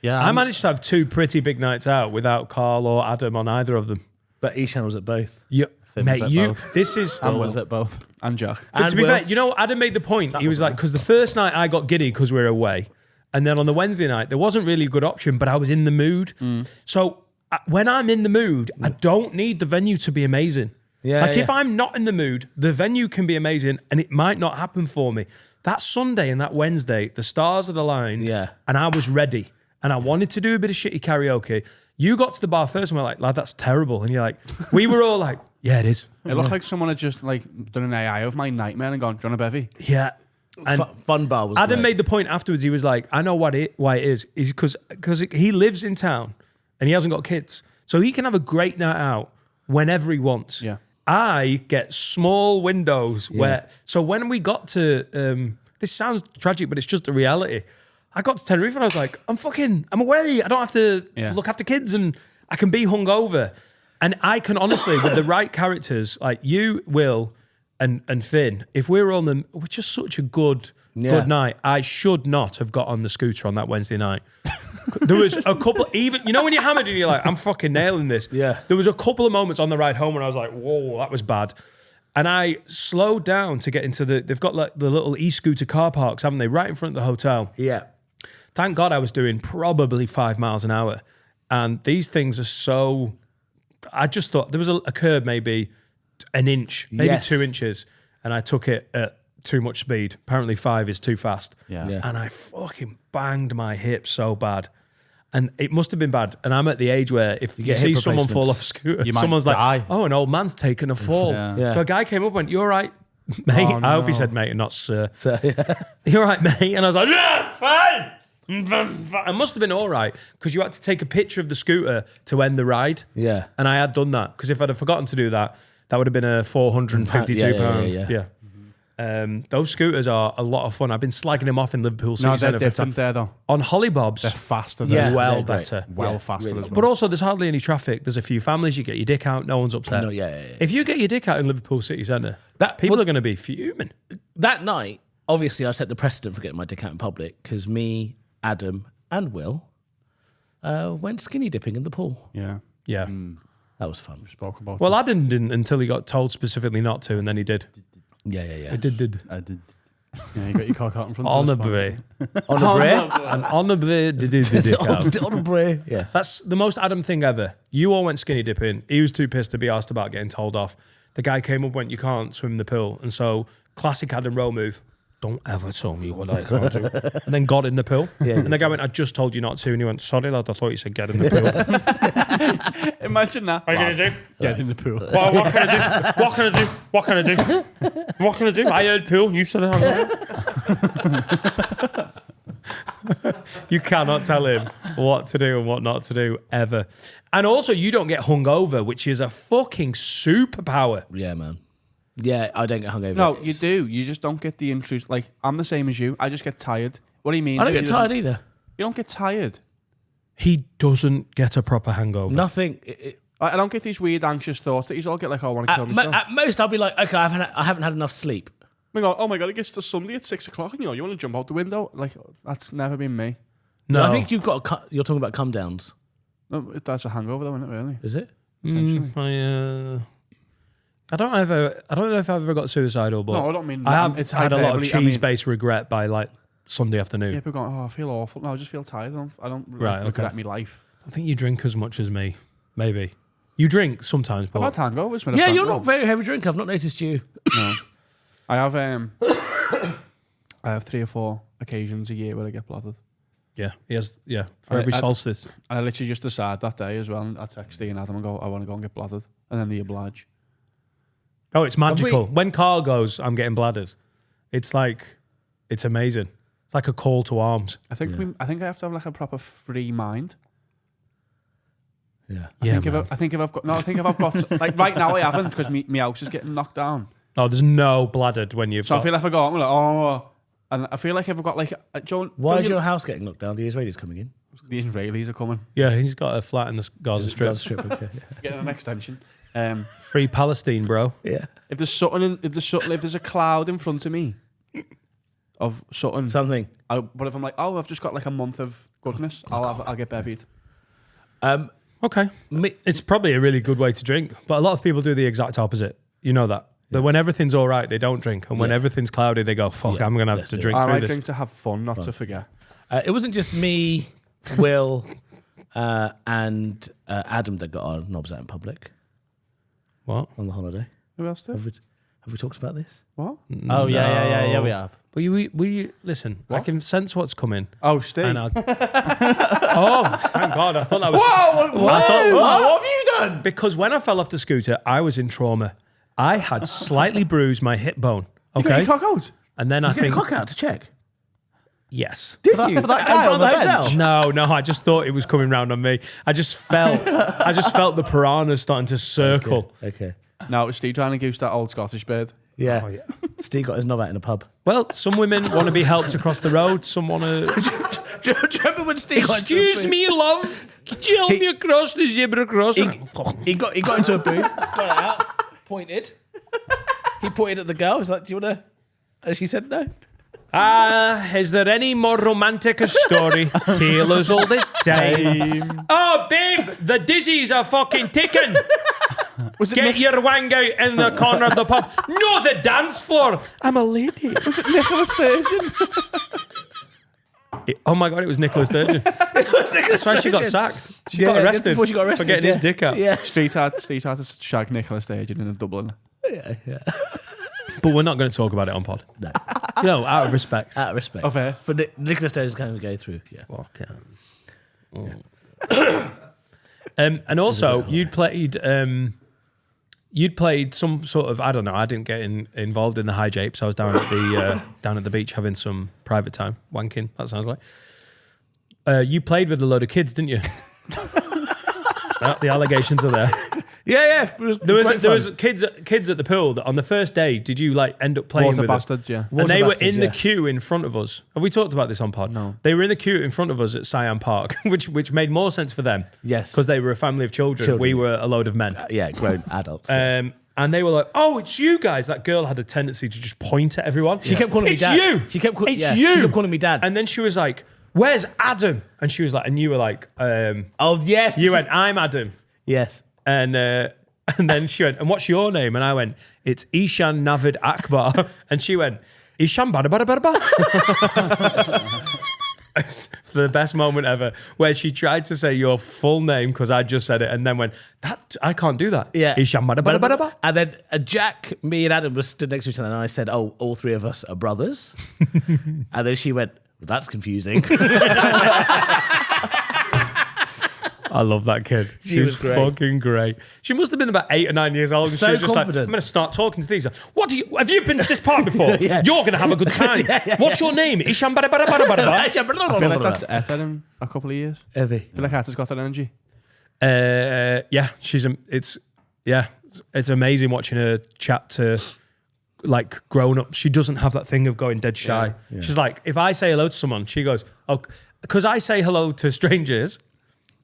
Yeah. I managed to have two pretty big nights out without Carl or Adam on either of them. But Ishan was at both. You, Finn mate, was at you. both. This is. Or was it both? And Jack. But And to be Will. fair, you know, Adam made the point. He was like, because the first night I got giddy because we were away, and then on the Wednesday night there wasn't really a good option, but I was in the mood. So when I'm in the mood, I don't need the venue to be amazing. Yeah, like yeah. if I'm not in the mood, the venue can be amazing, and it might not happen for me. That Sunday and that Wednesday, the stars had aligned, Yeah. and I was ready, and I wanted to do a bit of shitty karaoke. You got to the bar first, and we're like, lad, that's terrible, and you're like, we were all like, yeah, it is, It looked like someone had just like done an AI of my nightmare and gone, "Do you want a bevy?" yeah. And Fun bar was. Adam great. made the point afterwards. He was like, "I know why it is. Is because he lives in town and he hasn't got kids, so he can have a great night out whenever he wants." Yeah. I get small windows where. So when we got to, this sounds tragic, but it's just a reality. I got to Tenerife and I was like, I'm away. I don't have to Yeah. look after kids, and I can be hungover. And I can honestly, with the right characters, like you, Will, and Finn, if we're on them, we're just such a good night. I should not have got on the scooter on that Wednesday night. There was a couple, even, you know, when you're hammered and you're like, I'm fucking nailing this. Yeah. There was a couple of moments on the ride home when I was like, whoa, that was bad. And I slowed down to get into they've got like the little e-scooter car parks, haven't they? Right in front of the hotel. Yeah. Thank God I was doing probably 5 miles an hour. And these things are so, I just thought there was a curb maybe an inch, maybe 2 inches. And I took it at too much speed. Apparently 5 is too fast. Yeah. And I fucking banged my hip so bad. And it must have been bad. And I'm at the age where if you get see hip someone fall replacements. off a scooter, You might someone's die. like, oh, an old man's taken a fall. Yeah. So a guy came up and went, you all right, mate? Oh, I hope he no. said mate and not sir. So, yeah. You all right, mate? And I was like, yeah, fine. I must have been all right because you had to take a picture of the scooter to end the ride. Yeah. And I had done that because if I'd have forgotten to do that, that would have been a £452. Yeah. Those scooters are a lot of fun. I've been slagging them off in Liverpool City No, they're Centre for different there though. on Hollybobs. They're faster. Yeah. They're well they're great. better. well Yeah, faster really. as well. But also, there's hardly any traffic. There's a few families. You get your dick out. No one's upset. No, yeah. If you get your dick out in Liverpool City Centre, That- people are going to be fuming. That night, obviously, I set the precedent for getting my dick out in public because me, Adam, and Will went skinny dipping in the pool. Yeah, Yeah. That was fun. spoke about. Well, it. Adam didn't until he got told specifically not to, and then he did. Yeah. He did. I did. Yeah, you got your cock out in front On the of us. bray. On the bray? And on the bray, did dick out. On the bray, yeah. That's the most Adam thing ever. You all went skinny dipping. He was too pissed to be asked about getting told off. The guy came up, went, you can't swim in the pool. And so, classic Adam Rowe move. Don't ever tell me what I can't do. And then got in the pool. And the guy went, I just told you not to. And he went, sorry, lad, I thought you said get in the pool. Imagine that. What are you going to do? Get in the pool. What can I do? What can I do? What can I do? What can I do? I heard pool. You said it. You cannot tell him what to do and what not to do ever. And also, you don't get hungover, which is a fucking superpower. Yeah, man. Yeah, I don't get hungover. No, you do. You just don't get the intrusive. Like, I'm the same as you. I just get tired. What do you mean? I don't He get doesn't- tired either. You don't get tired. He doesn't get a proper hangover. Nothing. I don't get these weird anxious thoughts that you all get like, oh, I want to kill myself. At most, I'll be like, okay, I haven't had enough sleep. I go, oh my God, it gets to Sunday at 6 o'clock and you want to jump out the window? Like, that's never been me. No. I think you've got. You're talking about come downs, No, that's a hangover though, isn't it, really? is it? Essentially. I don't know if I've ever got suicidal, but No, I don't mean I that. have It's had a lot of hyperbole. I mean- cheese-based regret by like Sunday afternoon. Yeah, people going, oh, I feel awful. No, I just feel tired. I don't Right, look okay. at my life. I think you drink as much as me. Maybe you drink sometimes, I've but had hangovers. when I've Yeah, done- you're not very heavy drinker. I've not noticed you. No. I have I have 3 or 4 occasions a year where I get bladdered. yeah, he has. Yeah, for every I- solstice. And I literally just decide that day as well. And I text Steve and Adam and go, I want to go and get bladdered. And then they oblige. Oh, it's magical. we- When Carl goes, I'm getting bladdered. It's like, it's amazing. It's like a call to arms. I think I have to have like a proper free mind. Yeah. I think if I've got like right now I haven't because my house is getting knocked down. Oh, there's no bladdered when you've So I got... feel like if I go, I'm like, oh, and I feel like if I've got like, Why is your house getting knocked down? The Israelis coming in. the Israelis are coming, Yeah, he's got a flat in the Gaza Strip. Gaza Strip. Okay. getting an extension. Free Palestine, bro. Yeah. If there's a cloud in front of me of something, Something. but if I'm like, oh, I've just got like a month of goodness, I'll get bevied. Okay. It's probably a really good way to drink, but a lot of people do the exact opposite. You know that. That when everything's all right, they don't drink. And when everything's cloudy, they go, fuck, I'm going to have to drink I through like this. drink to have fun, not to forget. It wasn't just me, Will, and Adam that got our knobs out in public What? on the holiday. Who else did? Have we talked about this? What? Oh, yeah, we have. But we listen, I can sense what's coming. Oh, Steve. And oh, thank God. I thought that was... What have you done? Because when I fell off the scooter, I was in trauma. I had slightly bruised my hip bone. You got Okay. your cock out? And then I Get a think... cock out to check. Yes. Did you? for that guy In front on of the hotel? bench? No, I just thought it was coming round on me. I just felt the piranhas starting to circle. Okay. No, it was Steve trying to goose that old Scottish bird. Yeah. Oh, yeah. Steve got his knob out in a pub. Well, some women want to be helped across the road. Some want to... Do you remember when Steve Excuse me, love. Could you help me across the zebra crossing? He got into a booth, got it out, pointed. He pointed at the girl. He was like, "Do you want to?" And she said no. Is there any more romantic story? Tale as old as time. Oh, babe, the dizzies are fucking ticking. Get your wang out in the corner of the pub. No, the dance floor. I'm a lady. Was it Nicola Sturgeon? Oh my God, it was Nicola Sturgeon. That's why she got sacked. She got arrested before she got arrested for getting his dick out. Yeah. Steve had to shag Nicola Sturgeon in Dublin. But we're not going to talk about it on pod. No. No, out of respect. Out of respect. Oh, fair. For Nicholas Sturgeon's going to go through. Yeah. And also, you'd played some sort of, I don't know, I didn't get involved in the high japes. I was down at the beach having some private time, wanking, that sounds like. You played with a load of kids, didn't you? The allegations are there. Yeah. There was kids at the pool that on the first day, did you like end up playing Water with bastards, them? yeah. And they were bastards, in the yeah. queue in front of us. Have we talked about this on pod? No. They were in the queue in front of us at Siam Park, which made more sense for them. Yes. Because they were a family of children. We were a load of men. Yeah, grown adults. And they were like, "Oh, it's you guys." That girl had a tendency to just point at everyone. She kept calling me it's dad. You. She kept it's yeah, you. She kept calling me dad. And then she was like, "Where's Adam?" And she was like, and you were like, oh yes. you went, "I'm Adam." Yes. And then she went, "And what's your name?" And I went, "It's Ishan Navid Akbar." And she went, "Ishan Bada Bada Bada Bada." It's the best moment ever, where she tried to say your full name because I just said it, and then went, "That I can't do that." Yeah. Ishan Bada Bada Bada Bada. And then Jack, me and Adam were stood next to each other and I said, "Oh, all three of us are brothers." And then she went, well, "That's confusing." I love that kid. She was great. fucking great. She must have been about 8 or 9 years old. And So she was just confident. like, "I'm going to start talking to these. Have you been to this park before? Yeah. You're going to have a good time. What's your name? Ishan Bada Bada Bada Bada." I feel like that's Etta in a couple of years. Evie. I feel like Etta's got that energy. Yeah, it's amazing watching her chat to like grown up. She doesn't have that thing of going dead shy. She's like, if I say hello to someone, she goes, "Oh," because I say hello to strangers.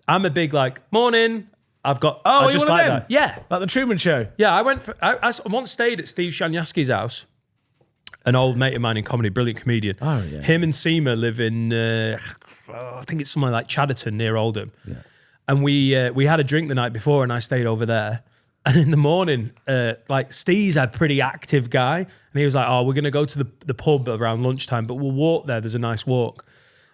I'm a big like morning. I've got I you're just one of like them? that. Yeah, Like the Truman Show. yeah. I once stayed at Steve Shanyaski's house, an old mate of mine in comedy, brilliant comedian. Oh, yeah. Him and Seema live in I think it's somewhere like Chadderton near Oldham. Yeah. And we had a drink the night before, and I stayed over there. And in the morning, like Steve's a pretty active guy, and he was like, "Oh, we're gonna go to the pub around lunchtime, but we'll walk there. There's a nice walk."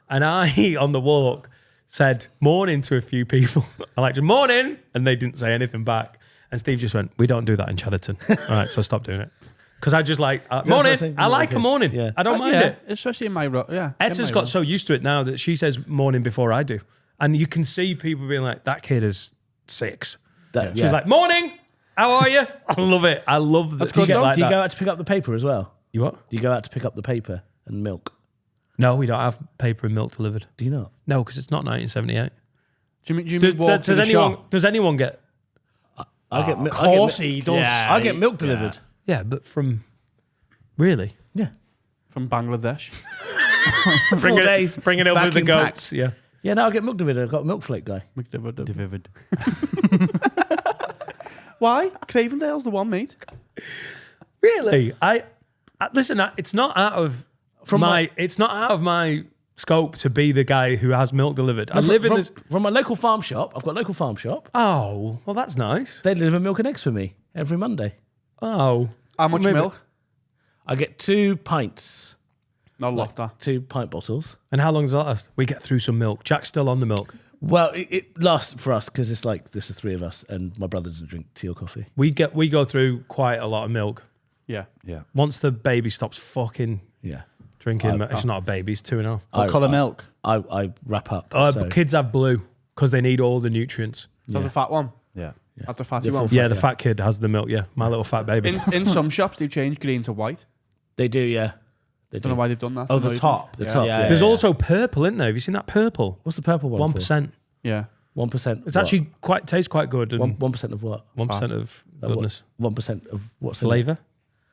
And I on the walk said morning to a few people. I like morning, and they didn't say anything back. And Steve just went, "We don't do that in Chadderton." All right, so I stopped doing it because I just like morning. I like a morning. Yeah. I don't mind yeah, it. especially in my yeah. Etta's got so used to it now that she says morning before I do, and you can see people being like, "That kid is 6." She's like, "Morning, how are you?" I love it. I love that. Do you, she's like do you that. go out to pick up the paper as well? You what? Do you go out to pick up the paper and milk? No, we don't have paper and milk delivered. Do you not? No, because it's not 1978. Do you mean walk to the shop? Does anyone get? I get milk. Of course he does. I get milk delivered. Yeah, but from really Yeah. From Bangladesh. 4 days. bring it over with the vacuum goats. packed. Yeah. Yeah, no, I get milk delivered. I've got a milk flake guy. Vivid. Why? Cravendale's the one, mate. Really? I listen. It's not out of It's not out of my scope to be the guy who has milk delivered. I live in this. From my local farm shop. I've got a local farm shop. Oh, well, that's nice. They deliver milk and eggs for me every Monday. Oh, How much Maybe- milk? I get 2 pints, Not a lot, that. 2 pint bottles. and how long does that last? We get through some milk. Jack's still on the milk. Well, it lasts for us because it's like there's the 3 of us, and my brother doesn't drink tea or coffee. We go through quite a lot of milk. Yeah. Once the baby stops fucking Yeah. drinking, it's not a baby. It's 2.5. What colour milk? I wrap up. so. Kids have blue because they need all the nutrients. That's the fat one. Yeah. That's the fatty Yeah, one. full Yeah, the fat kid has the milk. Yeah, my little fat baby. In some shops, they've changed green to white. They do, yeah. They Don't know do. why they've done that. Oh, It's the annoyed top. me. The top, yeah. There's also purple in there. Have you seen that purple? What's the purple one? 1%. Yeah. 1%. It's actually tastes quite good. And 1% of what? 1% of Like what? goodness. 1% of what's in it? Flavour?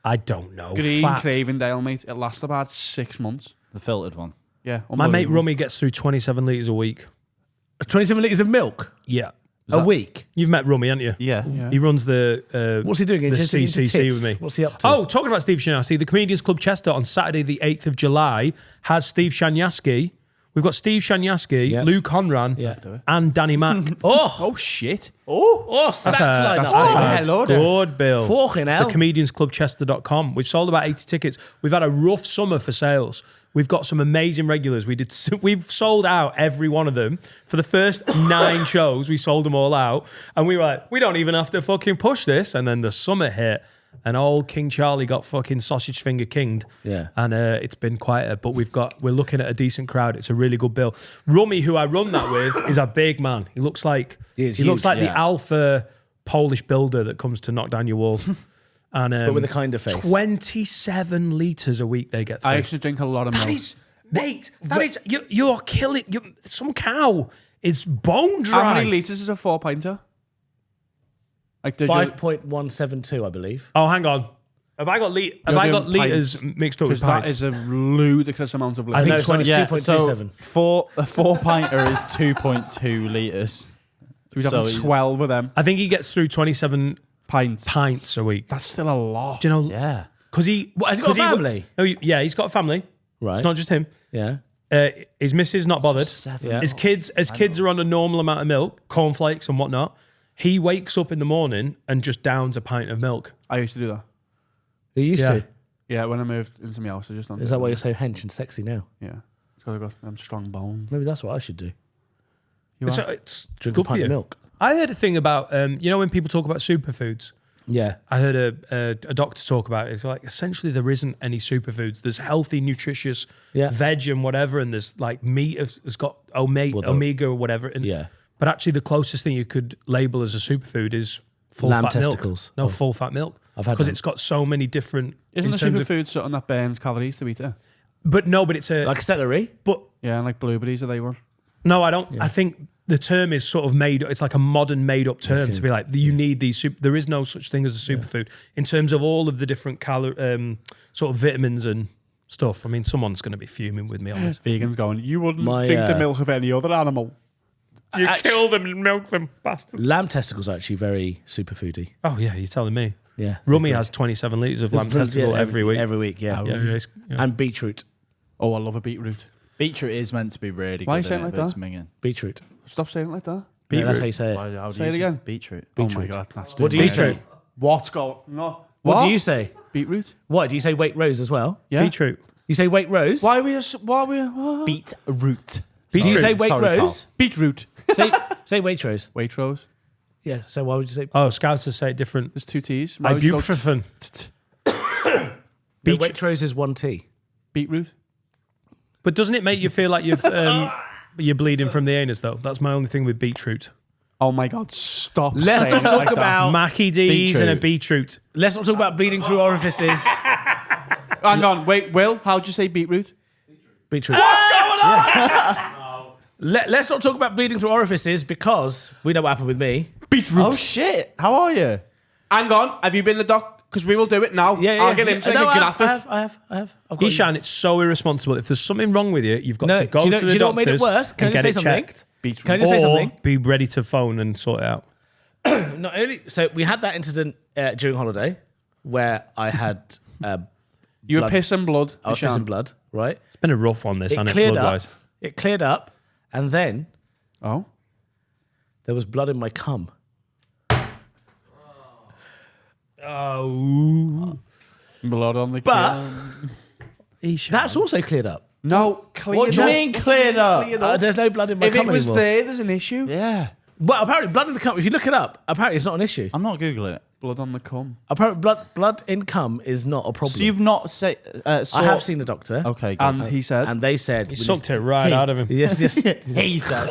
I don't know. Green Fat. Cravendale, mate. It lasts about 6 months. The filtered one. Yeah. My mate unbelievable. Rummy gets through 27 litres a week. 27 litres of milk Yeah. a week. You've met Rummy, haven't you? Yeah. He runs the What's he doing? the Just into CCC tits? with me. What's he up to? Oh, talking about Steve Shanyaski, the Comedians Club Chester on Saturday, the 8th of July, has Steve Shanyaski. We've got Steve Shanyaski, Yeah. Luke Conran, Yeah. and Danny Mack. Oh shit! That's That's a hello there. good bill. Fucking hell. Thecomediansclubchester.com. We've sold about 80 tickets. We've had a rough summer for sales. We've got some amazing regulars. We've sold out every one of them. For the first 9 shows, we sold them all out. And we were like, we don't even have to fucking push this. And then the summer hit. And old King Charlie got fucking sausage finger kinged. Yeah. And it's been quieter, but we're looking at a decent crowd. It's a really good bill. Rummy, who I run that with, is a big man. He looks like He is looks huge, like the yeah. alpha Polish builder that comes to knock down your walls. And But with a kinder face. 27 litres a week they get through. I actually drink a lot of milk. That is, mate, you're killing some cow is bone How dry. many litres is a 4-pinter? Like the 5.172, I believe. Oh, hang on. Have I got doing litres pints, mixed up with because that pints? is a ludicrous amount of I litres. think No, it's not, 20 it's Yeah, 2.27. so a 4-pinter is 2.2 litres. We'd have he's- 12 of them I think he gets through 27 pints. pints a week. That's still a lot. Do you know? Yeah. Because he What, has he got a 'cause family? Yeah, he's got a family. Right. It's not just him. Yeah. His missus not bothered. 7. Yeah. His kids are on a normal amount of milk, cornflakes and whatnot. He wakes up in the morning and just downs a pint of milk. I used to do that. He used Yeah. to. Yeah, when I moved into my house, I just don't. Is that why you're so hench and sexy now? Yeah, it's got to go. I'm strong bones. Maybe that's what I should do. You It's, are? it's Drink good a pint for you. of milk. I heard a thing about when people talk about superfoods. Yeah. I heard a doctor talk about it. It's like essentially there isn't any superfoods. There's healthy, nutritious veg and whatever, and there's like meat has got omega or whatever. And, Yeah. But actually, the closest thing you could label as a superfood is full Lamb fat testicles. milk. No, full fat milk. I've had because them. it's got so many different. Isn't in a terms of- superfood something that burns calories to eat it? But no, but it's a. Like celery? but Yeah, and like blueberries, are they one? no, I don't. I think the term is sort of made. It's like a modern made-up term to be like you need these. There is no such thing as a superfood in terms of all of the different sort of vitamins and stuff. I mean, someone's going to be fuming with me on this. Vegans going, you wouldn't My, drink the milk of any other animal. You kill them and milk them, bastard. Lamb testicles are actually very superfoody. Oh yeah, you're telling me. Yeah. Rummy has 27 litres of lamb testicle every week. Every week, yeah. yeah, yeah, yeah. And beetroot. Oh, I love a beetroot. Beetroot is meant to be really Why are you good. saying in like it, but it's that? minging. Beetroot. Stop saying it like that. Yeah, that's how you say it. How do Say you it again. Beetroot. Oh my god, that's What do you say? What's going? No. What do you say? Beetroot. What? Do you say Waitrose as well? Yeah. Beetroot. You say Waitrose? Why are we? What? Beetroot. Do you say Sorry, Carl. Waitrose? Beetroot. say Waitrose. Waitrose. Yeah, so why would you say Oh, Scousers say it different. There's 2 T's. Why would you go Ibuprofen. No, Waitrose is 1 T? Beetroot. But doesn't it make you feel like you're bleeding from the anus though? That's my only thing with beetroot. Oh my god, stop. Let's saying not it talk like that. about Mackie D's and a beetroot. let's not talk about bleeding through orifices. Hang on, wait, Will, how'd you say beetroot? Beetroot. What's going on? Let's not talk about bleeding through orifices because we know what happened with me. Beetroot. Oh shit! How are you? Hang on, have you been to the doc? Because we will do it now. I'll get into No, the I graphic. have. I've got Ishan, it's so irresponsible. If there's something wrong with you, you've got No, to go do you know- to do the you know what made it doctors worse? Can I and just get say it something? checked. Beetroot. Can I just say Or something? be ready to phone and sort it out. Not only so we had that incident during holiday where I had You were blood. piss and blood. I was Ishan. pissing blood, right? It's been a rough one, this, It hasn't it, cleared up. blood-wise? It cleared up, and then Oh. there was blood in my cum. Oh. Blood on the But Ishan. that's also cleared up. No, cleared What do you up. mean cleared up? There's no blood in my If cum it was anymore. there, there's an issue. Yeah. Well, apparently blood in the cum. If you look it up, apparently it's not an issue. I'm not googling it. Blood on the cum. Apparently blood in cum is not a problem. So you've not say. I have seen the doctor. Okay. Good. And he said, And they said He sucked it right out of him. Yes, yes. he said.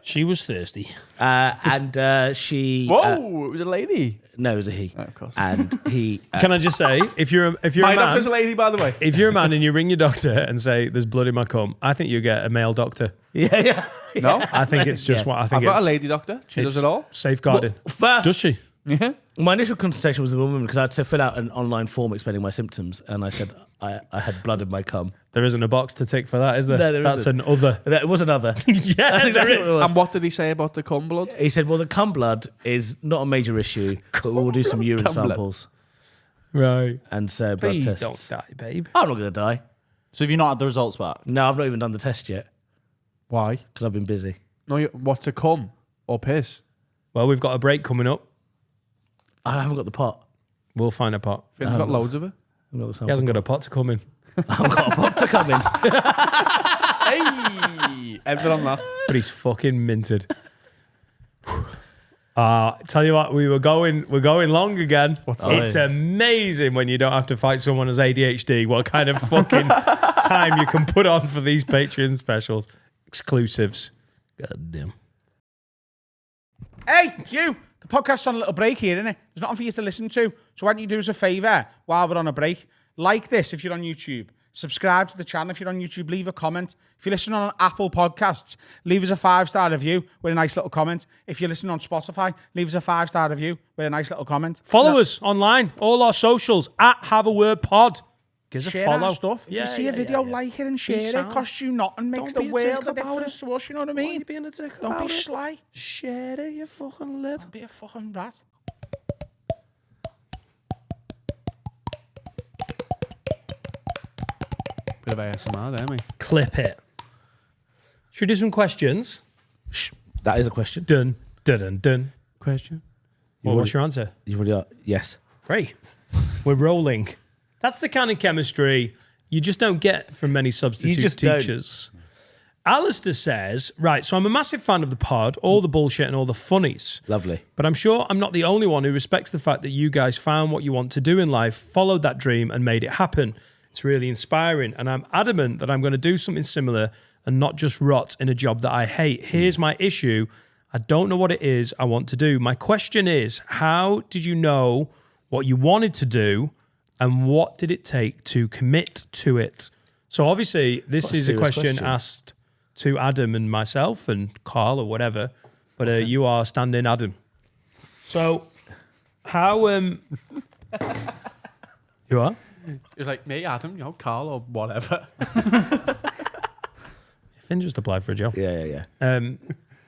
She was thirsty. And she. whoa, it was a lady. No, it was a he. of course. And he. Can I just say, if you're My a man, doctor's a lady, by the way. if you're a man and you ring your doctor and say there's blood in my cum, I think you get a male doctor. Yeah. No, I think it's just Yeah. what I think I've got a it's lady doctor. She does it's it all. safeguarded. First, Does she? Yeah. My initial consultation was with a woman because I had to fill out an online form explaining my symptoms, and I said I had blood in my cum. There isn't a box to tick for that, is there? No, there That's isn't. an other. It was another. Yeah, That's exactly there what it is. was. And what did he say about the cum blood? He said, well, the cum blood is not a major issue, but we'll do some urine cum blood. samples Right. and blood Please tests. don't die, babe. I'm not going to die. So have you not had the results back? No, I've not even done the test yet Why? because I've been busy. No, what's a cum or piss? Well, we've got a break coming up. I haven't got the pot. We'll find a pot. Finn's got loads of it. I've got the He sample. hasn't got a pot to come in. I've got a pot to come in. Hey, ended on that. But he's fucking minted. Tell you what, we're going long again. It's amazing when you don't have to fight someone as ADHD. What kind of fucking time you can put on for these Patreon specials, exclusives. God damn. Hey, you! The podcast's on a little break here, isn't it? There's nothing for you to listen to. So why don't you do us a favour while we're on a break? Like this if you're on YouTube. Subscribe to the channel if you're on YouTube. Leave a comment. If you're listening on Apple Podcasts, leave us a 5-star review with a nice little comment. If you're listening on Spotify, leave us a 5-star review with a nice little comment. Follow us online, all our socials, at Have a Word Pod. Give us a Share follow. our stuff. If you see a video, like it and share it. sound. Costs you nothing. Makes Don't the be a dick world of about difference it. to us. You know what I Why are mean? you being a dick Don't about be it? sly. Share it, you fucking lid. Don't be a fucking rat. Bit of ASMR there, mate. Clip it. Should we do some questions? Shh, that is a question. Dun, dun, dun, dun. Question. Well, what's your answer? You've already got, yes. Great. We're rolling. That's the kind of chemistry you just don't get from many substitute just don't. teachers. Alistair says, right, so I'm a massive fan of the pod, all the bullshit and all the funnies. Lovely. But I'm sure I'm not the only one who respects the fact that you guys found what you want to do in life, followed that dream and made it happen. It's really inspiring. And I'm adamant that I'm going to do something similar and not just rot in a job that I hate. Here's my issue. I don't know what it is I want to do. My question is, how did you know what you wanted to do and what did it take to commit to it? So obviously this What a is a serious question question. asked to Adam and myself and Carl or whatever, but you are standing Adam. So how you are? It was like me, Adam, Carl or whatever. Finn just applied for a job. Yeah. Um,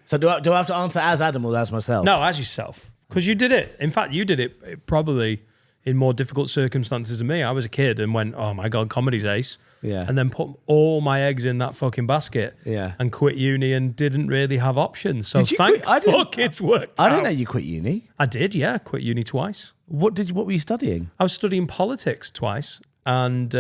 So do I have to answer as Adam or as myself? no, as yourself, because you did it. In fact, you did it probably in more difficult circumstances than me. I was a kid and went, "Oh my god, comedy's ace," Yeah. and then put all my eggs in that fucking basket. Yeah. and quit uni and didn't really have options. So Did you thank quit? I didn't- fuck it's worked. I didn't out. know you quit uni. I did. Yeah, I quit uni twice. What were you studying? I was studying politics twice, and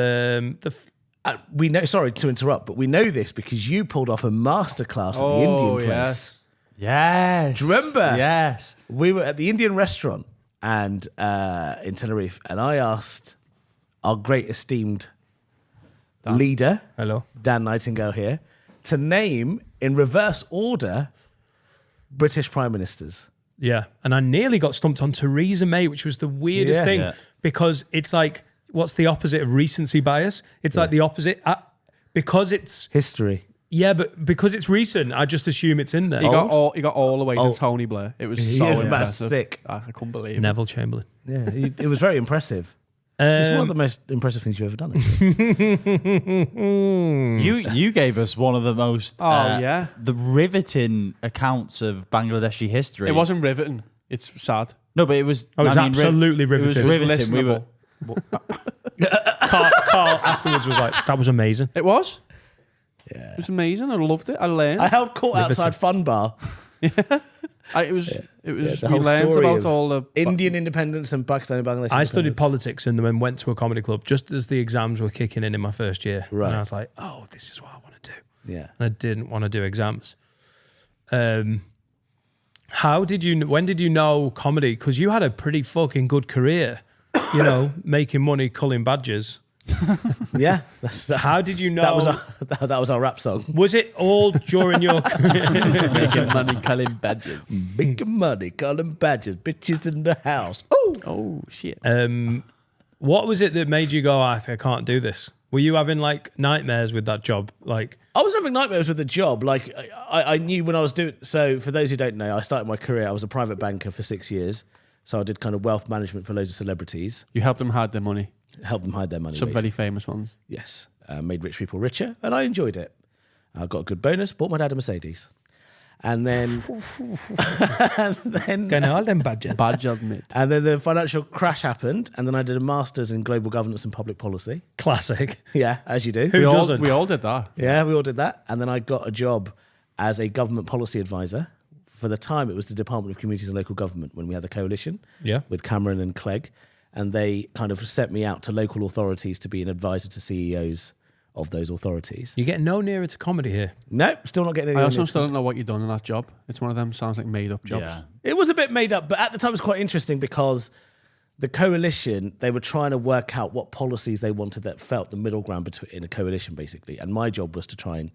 We know. Sorry to interrupt, but we know this because you pulled off a masterclass at the Indian place. yes. Yes. Do you remember? Yes. We were at the Indian restaurant and in Tenerife, and I asked our great esteemed leader, hello. Dan Nightingale here, to name in reverse order British prime ministers. Yeah, and I nearly got stumped on Theresa May, which was the weirdest Yeah. thing Yeah. because it's like, what's the opposite of recency bias? It's like the opposite because it's History. but because it's recent, I just assume it's in there. He got all the way to Tony Blair. It was so Yeah, impressive. sick. I couldn't believe it. Neville Chamberlain. Yeah, it was very impressive. It's one of the most impressive things you've ever done. actually. You gave us one of the most yeah. the riveting accounts of Bangladeshi history. It wasn't riveting. It's sad. No, but it was. Oh, it was ri- absolutely It was riveting. riveting. We were. Carl afterwards was like, that was amazing. It was. Yeah. It was amazing. I loved it. I learned. I held court outside Fun Bar. It was. the We whole learned story about of all the Indian independence and Pakistani Bangladesh. I studied independence. politics and then went to a comedy club just as the exams were kicking in my first year. Right. And I was like, oh, this is what I want to do. Yeah. And I didn't want to do exams. When did you know comedy? Because you had a pretty fucking good career, making money, culling badges. Yeah. That's, How did you know? that was our rap song. Was it all during your career? Making money, culling badges. Making money, calling badges, bitches in the house. Oh shit. What was it that made you go, I can't do this? Were you having like nightmares with that job? Like, I was having nightmares with the job. Like I knew when I was doing. So for those who don't know, I started my career. I was a private banker for 6 years. So I did kind of wealth management for loads of celebrities, You helped them hide their money. helped them hide their money. Some basically. very famous ones. Yes, made rich people richer, and I enjoyed it. I got a good bonus, bought my dad a Mercedes. And then, Getting all them badges. Bad job, mate. and then the financial crash happened, and then I did a master's in global governance and public policy. Classic. Yeah, as you do. Who doesn't? We all did that. Yeah, we all did that. And then I got a job as a government policy advisor. For the time, it was the Department of Communities and Local Government when we had the coalition Yeah. with Cameron and Clegg. And they kind of sent me out to local authorities to be an advisor to CEOs of those authorities. You're getting no nearer to comedy here. No, still not getting any. I also still don't know what you've done in that job. It's one of them sounds like made up jobs. Yeah. It was a bit made up, but at the time it was quite interesting because the coalition, they were trying to work out what policies they wanted that felt the middle ground between in a coalition, basically. And my job was to try and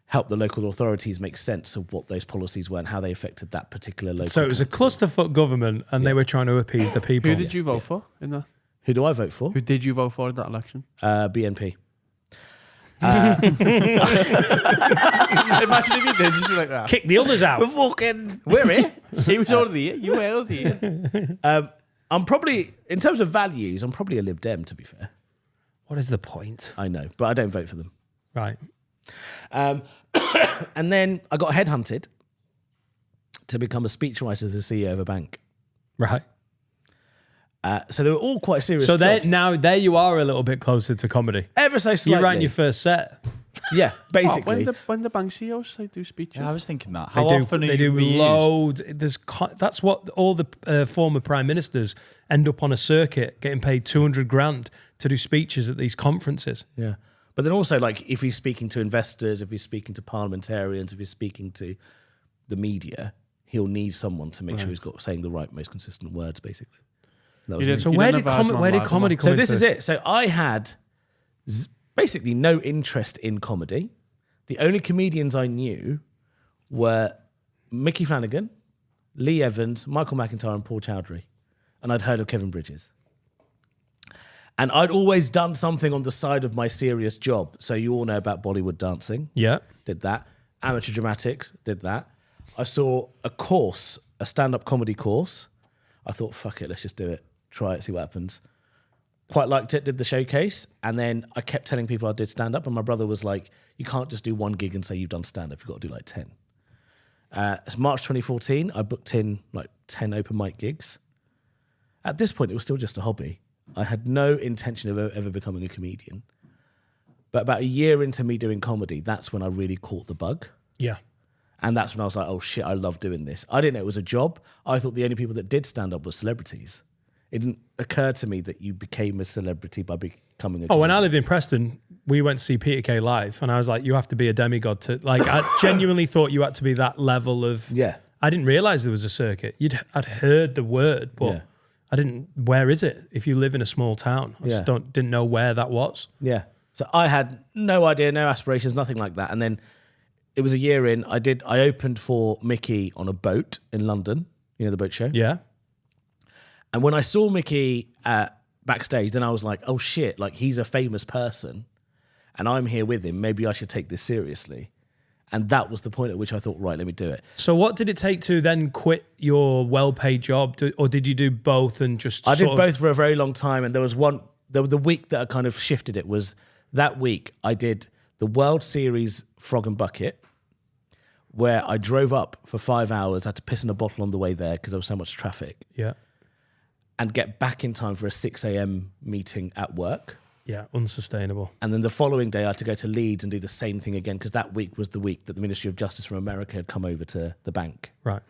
help the local authorities make sense of what those policies were and how they affected that particular local. So it was a council. clusterfuck government, and they were trying to appease the people. Who did you vote for in that? Who do I vote for? Who did you vote for in that election? BNP. Imagine if you did, just like that. Kick the others out. We're here. He was already here. You were already here. I'm probably, in terms of values, I'm probably a Lib Dem, to be fair. What is the point? I know, but I don't vote for them. Right. And then I got headhunted to become a speechwriter to the CEO of a bank. Right. So they were all quite serious. So there, jobs. now there you are a little bit closer to comedy. Ever so slightly. You're writing your first set. Yeah, Oh, basically. when the bank CEOs they do speeches. Yeah, I was thinking that. They How do, often are they you do reused? loads. That's what all the former prime ministers end up on a circuit getting paid 200 grand to do speeches at these conferences. Yeah. But then also, like, if he's speaking to investors, if he's speaking to parliamentarians, if he's speaking to the media, he'll need someone to make sure he's got saying the right, most consistent words, basically. That was You me. did- So You where didn't did, have Asman where did Live, comedy am I? come So into this is it. So I had basically no interest in comedy. The only comedians I knew were Mickey Flanagan, Lee Evans, Michael McIntyre, and Paul Chowdhury. And I'd heard of Kevin Bridges. And I'd always done something on the side of my serious job. So you all know about Bollywood dancing. Yeah. Did that. Amateur dramatics, did that. I saw a course, a stand-up comedy course. I thought, fuck it, let's just do it. Try it, see what happens. Quite liked it, did the showcase. And then I kept telling people I did stand-up. And my brother was like, you can't just do one gig and say you've done stand-up. You've got to do like 10. It's March 2014. I booked in like 10 open mic gigs. At this point, it was still just a hobby. I had no intention of ever becoming a comedian. But about a year into me doing comedy, that's when I really caught the bug. Yeah. And that's when I was like, oh shit, I love doing this. I didn't know it was a job. I thought the only people that did stand up were celebrities. It didn't occur to me that you became a celebrity by becoming a Oh, when I comedian. lived in Preston, we went to see Peter Kay live, and I was like, you have to be a demigod to, like, I genuinely thought you had to be that level of. Yeah. I didn't realize there was a circuit. I'd heard the word, but Yeah. I didn't. Where is it? If you live in a small town, I just Yeah. didn't know where that was. Yeah. So I had no idea, no aspirations, nothing like that. And then it was a year in. I opened for Mickey on a boat in London. You know the boat show? Yeah. And when I saw Mickey backstage, then I was like, oh shit, like he's a famous person and I'm here with him. Maybe I should take this seriously. And that was the point at which I thought, right, let me do it. So what did it take to then quit your well-paid job, or did you do both and just? I did sort of- both for a very long time. And there was the week that I kind of shifted it was that week I did the World Series Frog and Bucket, where I drove up for 5 hours, had to piss in a bottle on the way there because there was so much traffic, Yeah. and get back in time for a 6 a.m. meeting at work. Yeah. Unsustainable. And then the following day, I had to go to Leeds and do the same thing again because that week was the week that the Ministry of Justice from America had come over to the bank. Right.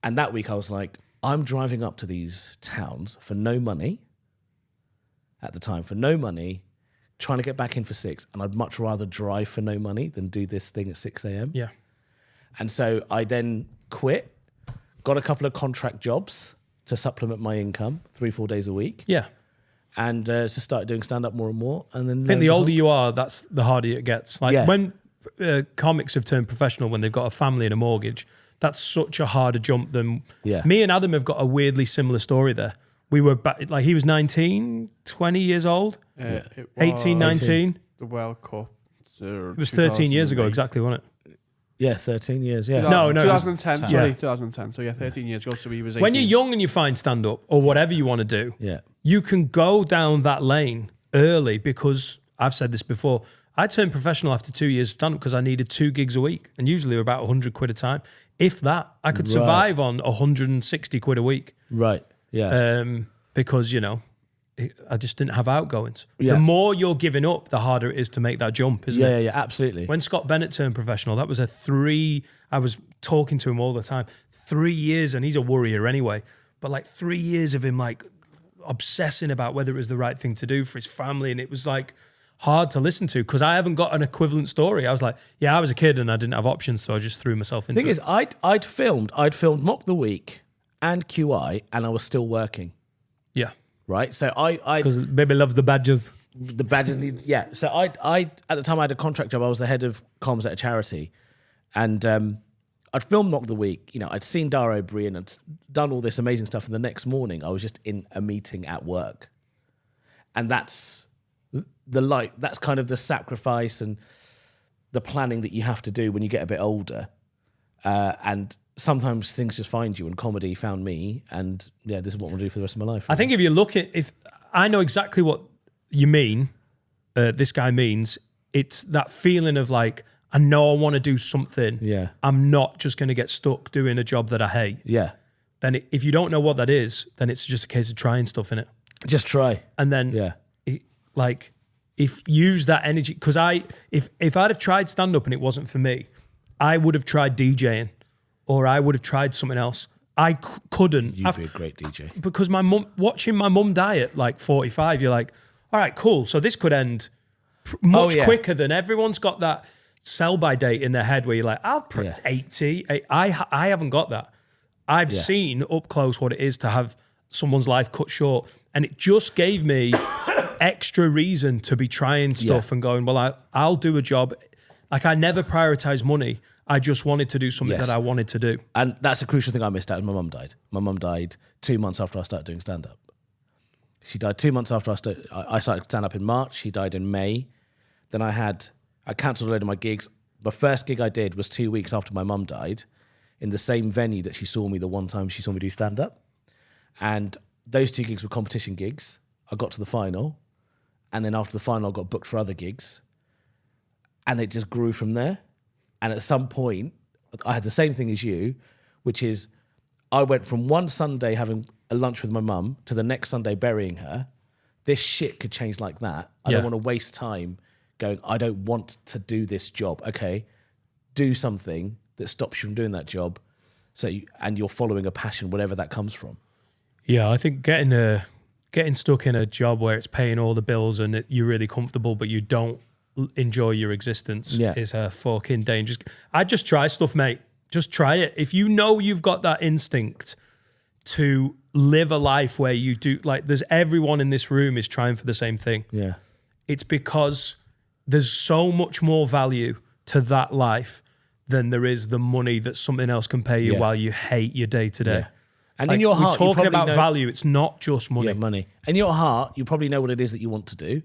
And that week, I was like, I'm driving up to these towns for no money, at the time, for no money, trying to get back in for 6. And I'd much rather drive for no money than do this thing at 6 a.m. Yeah. And so I then quit, got a couple of contract jobs to supplement my income, 3-4 days a week, Yeah. and just started doing stand-up more and more. And then I think the older you are, that's the harder it gets. Like Yeah. when comics have turned professional, when they've got a family and a mortgage, that's such a harder jump than. Yeah. Me and Adam have got a weirdly similar story there. We were back, like he was 19, 20 years old, It 18, was 19. The World Cup. It was 13 years ago, exactly, wasn't it? Yeah, 13 years. Yeah. No, 2010. yeah. 2010. So yeah, 13 years ago. So he was 18. When you're young and you find stand up or whatever you want to do, Yeah. you can go down that lane early because I've said this before. I turned professional after 2 years of stand up because I needed 2 gigs a week, and usually they're about 100 quid a time. If that, I could survive on 160 quid a week. Right. Yeah. Because, I just didn't have outgoings. Yeah. The more you're giving up, the harder it is to make that jump, isn't it? Yeah, absolutely. When Scott Bennett turned professional, that was I was talking to him all the time. 3 years, and he's a worrier anyway, but like 3 years of him like obsessing about whether it was the right thing to do for his family. And it was like hard to listen to because I haven't got an equivalent story. I was like, yeah, I was a kid and I didn't have options, so I just threw myself into The thing it. is, I'd filmed Mock the Week and QI, and I was still working. Yeah. Right. So I Because baby loves the badges. the badges need, yeah. So I at the time I had a contract job. I was the head of comms at a charity, and I'd filmed Mock the Week. I'd seen Dara O'Brien and done all this amazing stuff. And the next morning, I was just in a meeting at work, and that's that's kind of the sacrifice and the planning that you have to do when you get a bit older, and sometimes things just find you, and comedy found me, and yeah, this is what I'm gonna do for the rest of my life. I think if you look at, if I know exactly what you mean, this guy means, it's that feeling of like, I know I want to do something. Yeah. I'm not just going to get stuck doing a job that I hate. Yeah, Then if you don't know what that is, then it's just a case of trying stuff in it. just try. And then Yeah. if use that energy, because if I'd have tried stand up and it wasn't for me, I would have tried DJing or I would have tried something else. I couldn't. You'd be a great DJ. Because watching my mum die at like 45, you're like, all right, cool. So this could end much quicker than everyone's got that sell by date in their head where you're like, I'll put 80. I haven't got that. I've seen up close what it is to have someone's life cut short. And it just gave me extra reason to be trying stuff and going, well, I'll do a job. Like I never prioritized money. I just wanted to do something that I wanted to do. And that's a crucial thing I missed out. My mum died. My mum died 2 months after I started doing stand-up. She died 2 months after I started stand-up in March. She died in May. Then I cancelled a load of my gigs. The first gig I did was 2 weeks after my mum died in the same venue that she saw me the one time she saw me do stand-up. And those 2 gigs were competition gigs. I got to the final. And then after the final, I got booked for other gigs. And it just grew from there. And at some point, I had the same thing as you, which is I went from one Sunday having a lunch with my mum to the next Sunday burying her. This shit could change like that. I don't want to waste time going, I don't want to do this job. Okay, do something that stops you from doing that job and you're following a passion, whatever that comes from. Yeah, I think getting stuck in a job where it's paying all the bills and you're really comfortable, but you don't enjoy your existence is a fucking dangerous. I just try stuff, mate. Just try it. If you know you've got that instinct to live a life where you do, like there's everyone in this room is trying for the same thing. Yeah. It's because there's so much more value to that life than there is the money that something else can pay you while you hate your day to day. And in your heart, we're you talking probably about value. It's not just money. Yeah, money. In your heart, you probably know what it is that you want to do,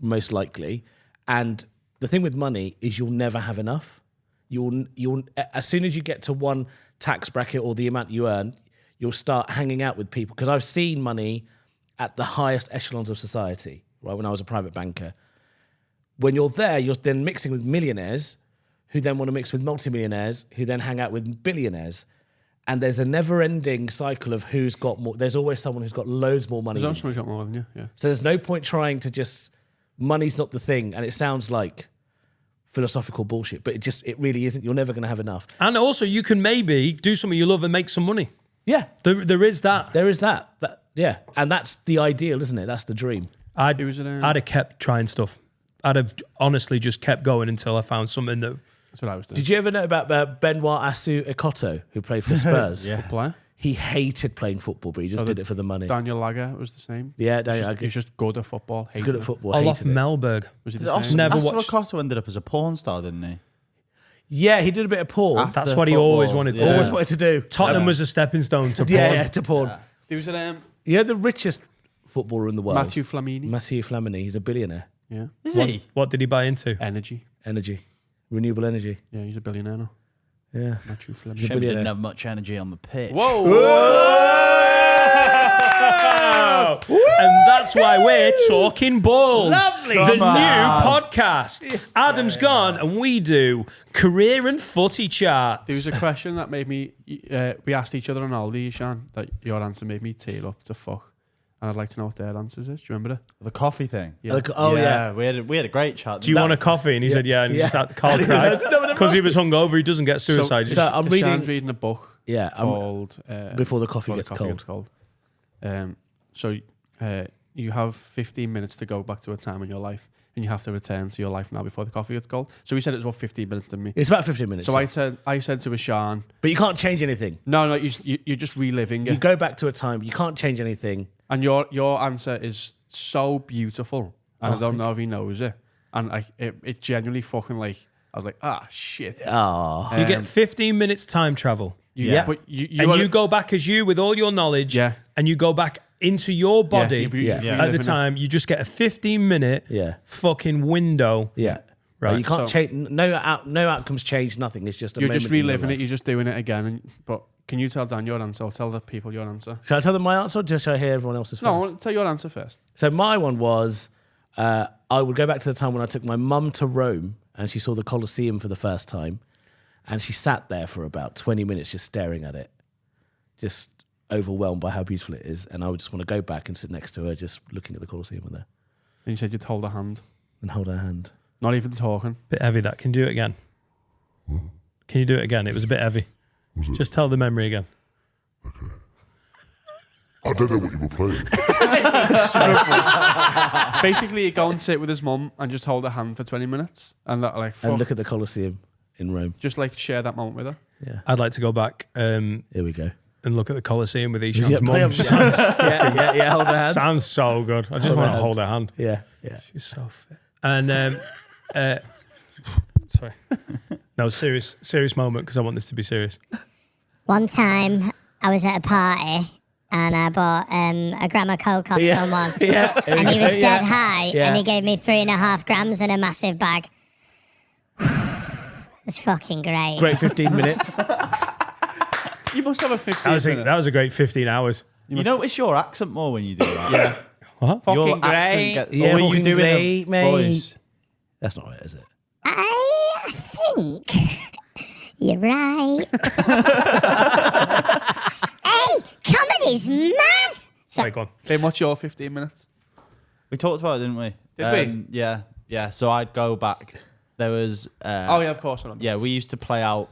most likely. And the thing with money is you'll never have enough. You'll as soon as you get to one tax bracket or the amount you earn, you'll start hanging out with people. Because I've seen money at the highest echelons of society, right? When I was a private banker. When you're there, you're then mixing with millionaires who then want to mix with multimillionaires who then hang out with billionaires. And there's a never-ending cycle of who's got more. There's always someone who's got loads more money. There's always someone who's got more than you, yeah. So there's no point trying to just... Money's not the thing. And it sounds like philosophical bullshit, but it really isn't. You're never going to have enough. And also, you can maybe do something you love and make some money. Yeah. There is that. There is that. Yeah. And that's the ideal, isn't it? That's the dream. I'd have kept trying stuff. I'd have honestly just kept going until I found something that... That's what I was doing. Did you ever know about Benoit Asu-Ekoto, who played for Spurs? Good player. He hated playing football, but he just did it for the money. Daniel Lager was the same. Yeah, Daniel He was just good at football. He's good at football. Olaf hated it. Melberg. Was he the same? Never watched. Asu ended up as a porn star, didn't he? Yeah, he did a bit of porn. That's what he always wanted to do. Always wanted to do. Tottenham was a stepping stone to porn. Yeah, to porn. There was You know the richest footballer in the world? Matthew Flamini. Matthew Flamini. He's a billionaire. Yeah. Is he? What did he buy into? Energy. Energy. renewable energy. Yeah, he's a billionaire now. Yeah. Not true for him. Shame he didn't have much energy on the pitch. And that's why we're talking balls. Lovely. The Come new podcast. Adam's gone, and we do career and footy charts. There was a question that made me. We asked each other on holiday, Sean, that your answer made me tear up to fuck. And I'd like to know what their answers is. Do you remember it? The coffee thing. Yeah. Yeah. We had a great chat. Do you want a coffee? And he said, yeah. And he just had Carl cried. Because he was hungover, he doesn't get suicide. So I'm Sean's reading. reading a book Yeah. called Before the Coffee Before Gets Cold. So you have 15 minutes to go back to a time in your life, and you have to return to your life now before the coffee gets cold. So he said it was about 15 minutes to me. It's about 15 minutes. So I said to Sean, but you can't change anything. no, you're just reliving You it. go back to a time. You can't change anything. And your answer is so beautiful, and I don't know if he knows it. And it genuinely fucking I was like, shit. Oh. you get 15 minutes time travel. But You go back as you with all your knowledge. Yeah. And you go back into your body Yeah. at the time. You just get a 15-minute fucking window. Yeah. Right. You can't change. No outcomes change. Nothing. It's just a You're just moment in your reliving it. life. You're just doing it again. But can you tell Dan your answer, or tell the people your answer? Shall I tell them my answer, or shall I hear everyone else's first? No, I want to tell your answer first. So my one was, I would go back to the time when I took my mum to Rome and she saw the Colosseum for the first time, and she sat there for about 20 minutes just staring at it, just overwhelmed by how beautiful it is. And I would just want to go back and sit next to her, just looking at the Colosseum with her And you said you'd hold her hand, and hold her hand. not even talking. Bit heavy that. Can you do it again? Can you do it again? It was a bit heavy. Just tell the memory again. I don't know what you were playing. Basically, you go and sit with his mum and just hold her hand for 20 minutes and And look at the Colosseum in Rome. just share that moment with her. Yeah. I'd like to go back Here we go. and look at the Colosseum with Ishan's Yeah, mum. yeah, hold her hand. Sounds so good. I just Hold want her to hold her hand. Yeah. She's so fit. And sorry, no, serious moment because I want this to be serious. One time I was at a party and I bought a gram of coke off someone. Yeah. And he was dead high Yeah. and he gave me 3.5 grams in a massive bag. It's fucking great. Great 15 minutes. You must have a 15 That was a great 15 hours. You notice your accent more when you do that. Yeah. What? Fucking Your accent great. gets. Yeah, Or were you fucking doing great, the mate. voice? That's not right, is it? I think you're right. Hey, comedy's mad. Sorry, go on. Then what's your 15 minutes? We talked about it, didn't we? Did we? Yeah. So I'd go back. There was. Oh, yeah, of course. I remember. Yeah, we used to play out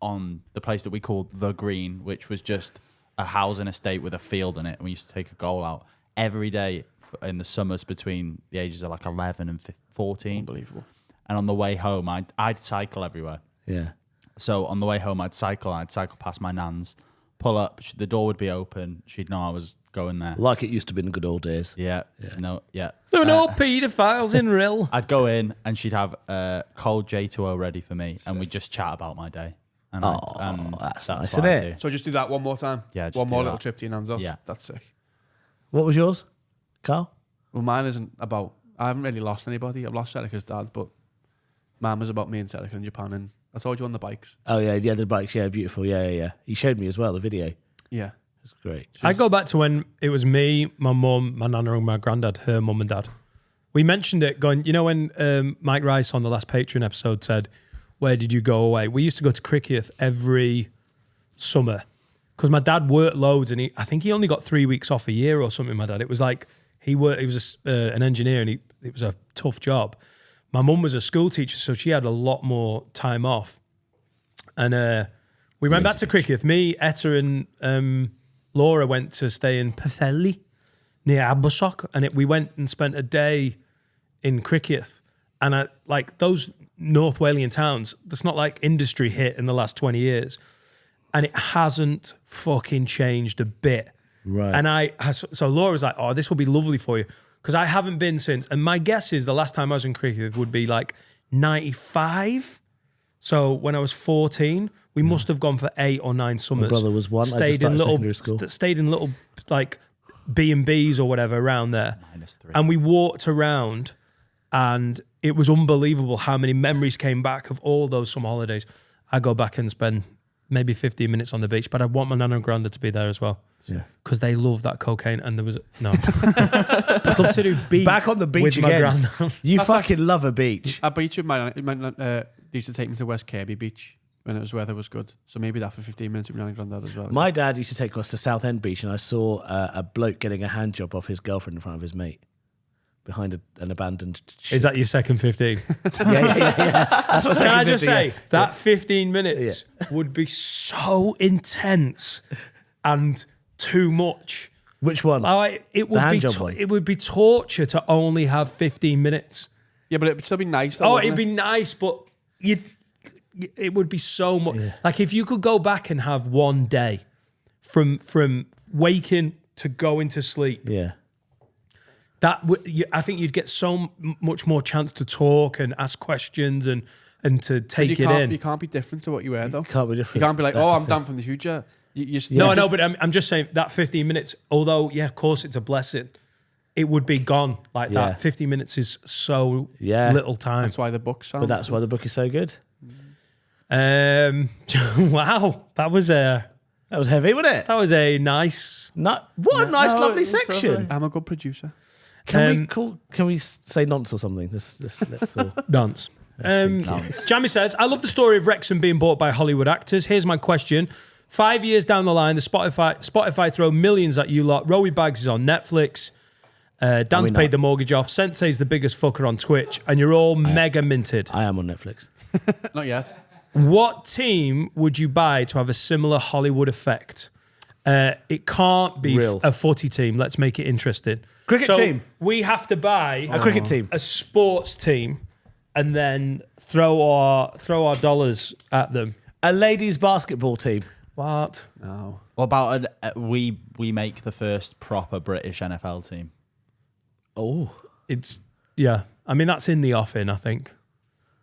on the place that we called The Green, which was just a housing estate with a field in it. And we used to take a goal out every day in the summers between the ages of 11 and 14. Unbelievable. And on the way home, I'd cycle everywhere. Yeah. So on the way home, I'd cycle past my nan's, pull up, the door would be open. She'd know I was going there. Like it used to be in the good old days. Yeah. There Uh, are no paedophiles in Rill. I'd go in and she'd have cold J2O ready for me, and we'd just chat about my day. And that's nice, what isn't I it? do. So just do that one more time. Yeah, just one do more that. little trip to your nan's house. Yeah. That's sick. What was yours, Carl? Well, mine isn't about. I haven't really lost anybody. I've lost Serica's dad, but mine was about me and Serica in Japan. And I told you on the bikes. Oh, yeah, the bikes. Yeah, beautiful. Yeah. He showed me as well, the video. Yeah. It's great. I go back to when it was me, my mum, my nana, and my granddad, her mum and dad. We mentioned it going, you know, when Mike Rice on the last Patreon episode said, "Where did you go away?" We used to go to Cricketh every summer because my dad worked loads, and I think he only got 3 weeks off a year or something. My dad, it was like he was an engineer, and it was a tough job. My mum was a school teacher, so she had a lot more time off. And we went back to Cricketh. Me, Etta, and Laura went to stay in Pethelli near Abersock, and we went and spent a day in Cricketh. And those North Walian towns, that's not like industry hit in the last 20 years. And it hasn't fucking changed a bit. Right. And so Laura was like, "Oh, this will be lovely for you." Because I haven't been since. And my guess is the last time I was in Cricketh would be 95. So when I was 14, we must have gone for 8 or 9 summers. brother was one. I just Stayed in started little, secondary school. stayed in little B&Bs or whatever around there. -3. And we walked around, and it was unbelievable how many memories came back of all those summer holidays. I go back and spend maybe 15 minutes on the beach, but I want my nana and granda to be there as well. Yeah. Because they love that cocaine, and there was I'd love to do beach Back on the beach with again. my granddad. You fucking love a beach. I beach with my they used to take me to West Kirby Beach when weather was good. So maybe that for 15 minutes with my granddad as well. My dad used to take us to Southend Beach, and I saw a bloke getting a hand job off his girlfriend in front of his mate behind an abandoned. Is that your second 15? yeah. That's what Can I just 50, say yeah. that 15 minutes would be so intense and too much. Which one? Like, it would hand be job one. it would be torture to only have 15 minutes. Yeah, but it'd still be nice. Though, Oh, wouldn't it'd be nice, but it would be so much. Like if you could go back and have one day from waking to going to sleep, Yeah. I think you'd get so much more chance to talk and ask questions and to take it in. You can't be different to what you were, though. Can't be You different. can't be like, That's oh, the I'm thing. Dan from the future. No, I know, but I'm just saying that 15 minutes, although, yeah, of course it's a blessing, it would be gone like Yeah. that. 50 minutes is so Yeah. little time. That's why the book sounds. But that's why the book is so good. Wow, that was a Heavy, wasn't it? nice. What a nice, No, lovely it's lovely. section. I'm a good producer. Can we say nonce or something? Let's all. Dance. Jamie says, I love the story of Wrexham being bought by Hollywood actors. Here's my question. 5 years down the line, the Spotify throw millions at you lot. Rowie Bags is on Netflix. Dan's not? paid the mortgage off. Sensei's the biggest fucker on Twitch. And you're all mega minted. I am on Netflix. Not yet. What team would you buy to have a similar Hollywood effect? It can't be Real. a footy team. Let's make it interesting. Cricket So team. We have to buy A cricket team. a sports team and then throw our dollars at them. A ladies basketball team. What? No. What about we make the first proper British NFL team? Oh. Yeah. I mean, that's in the offing, I think.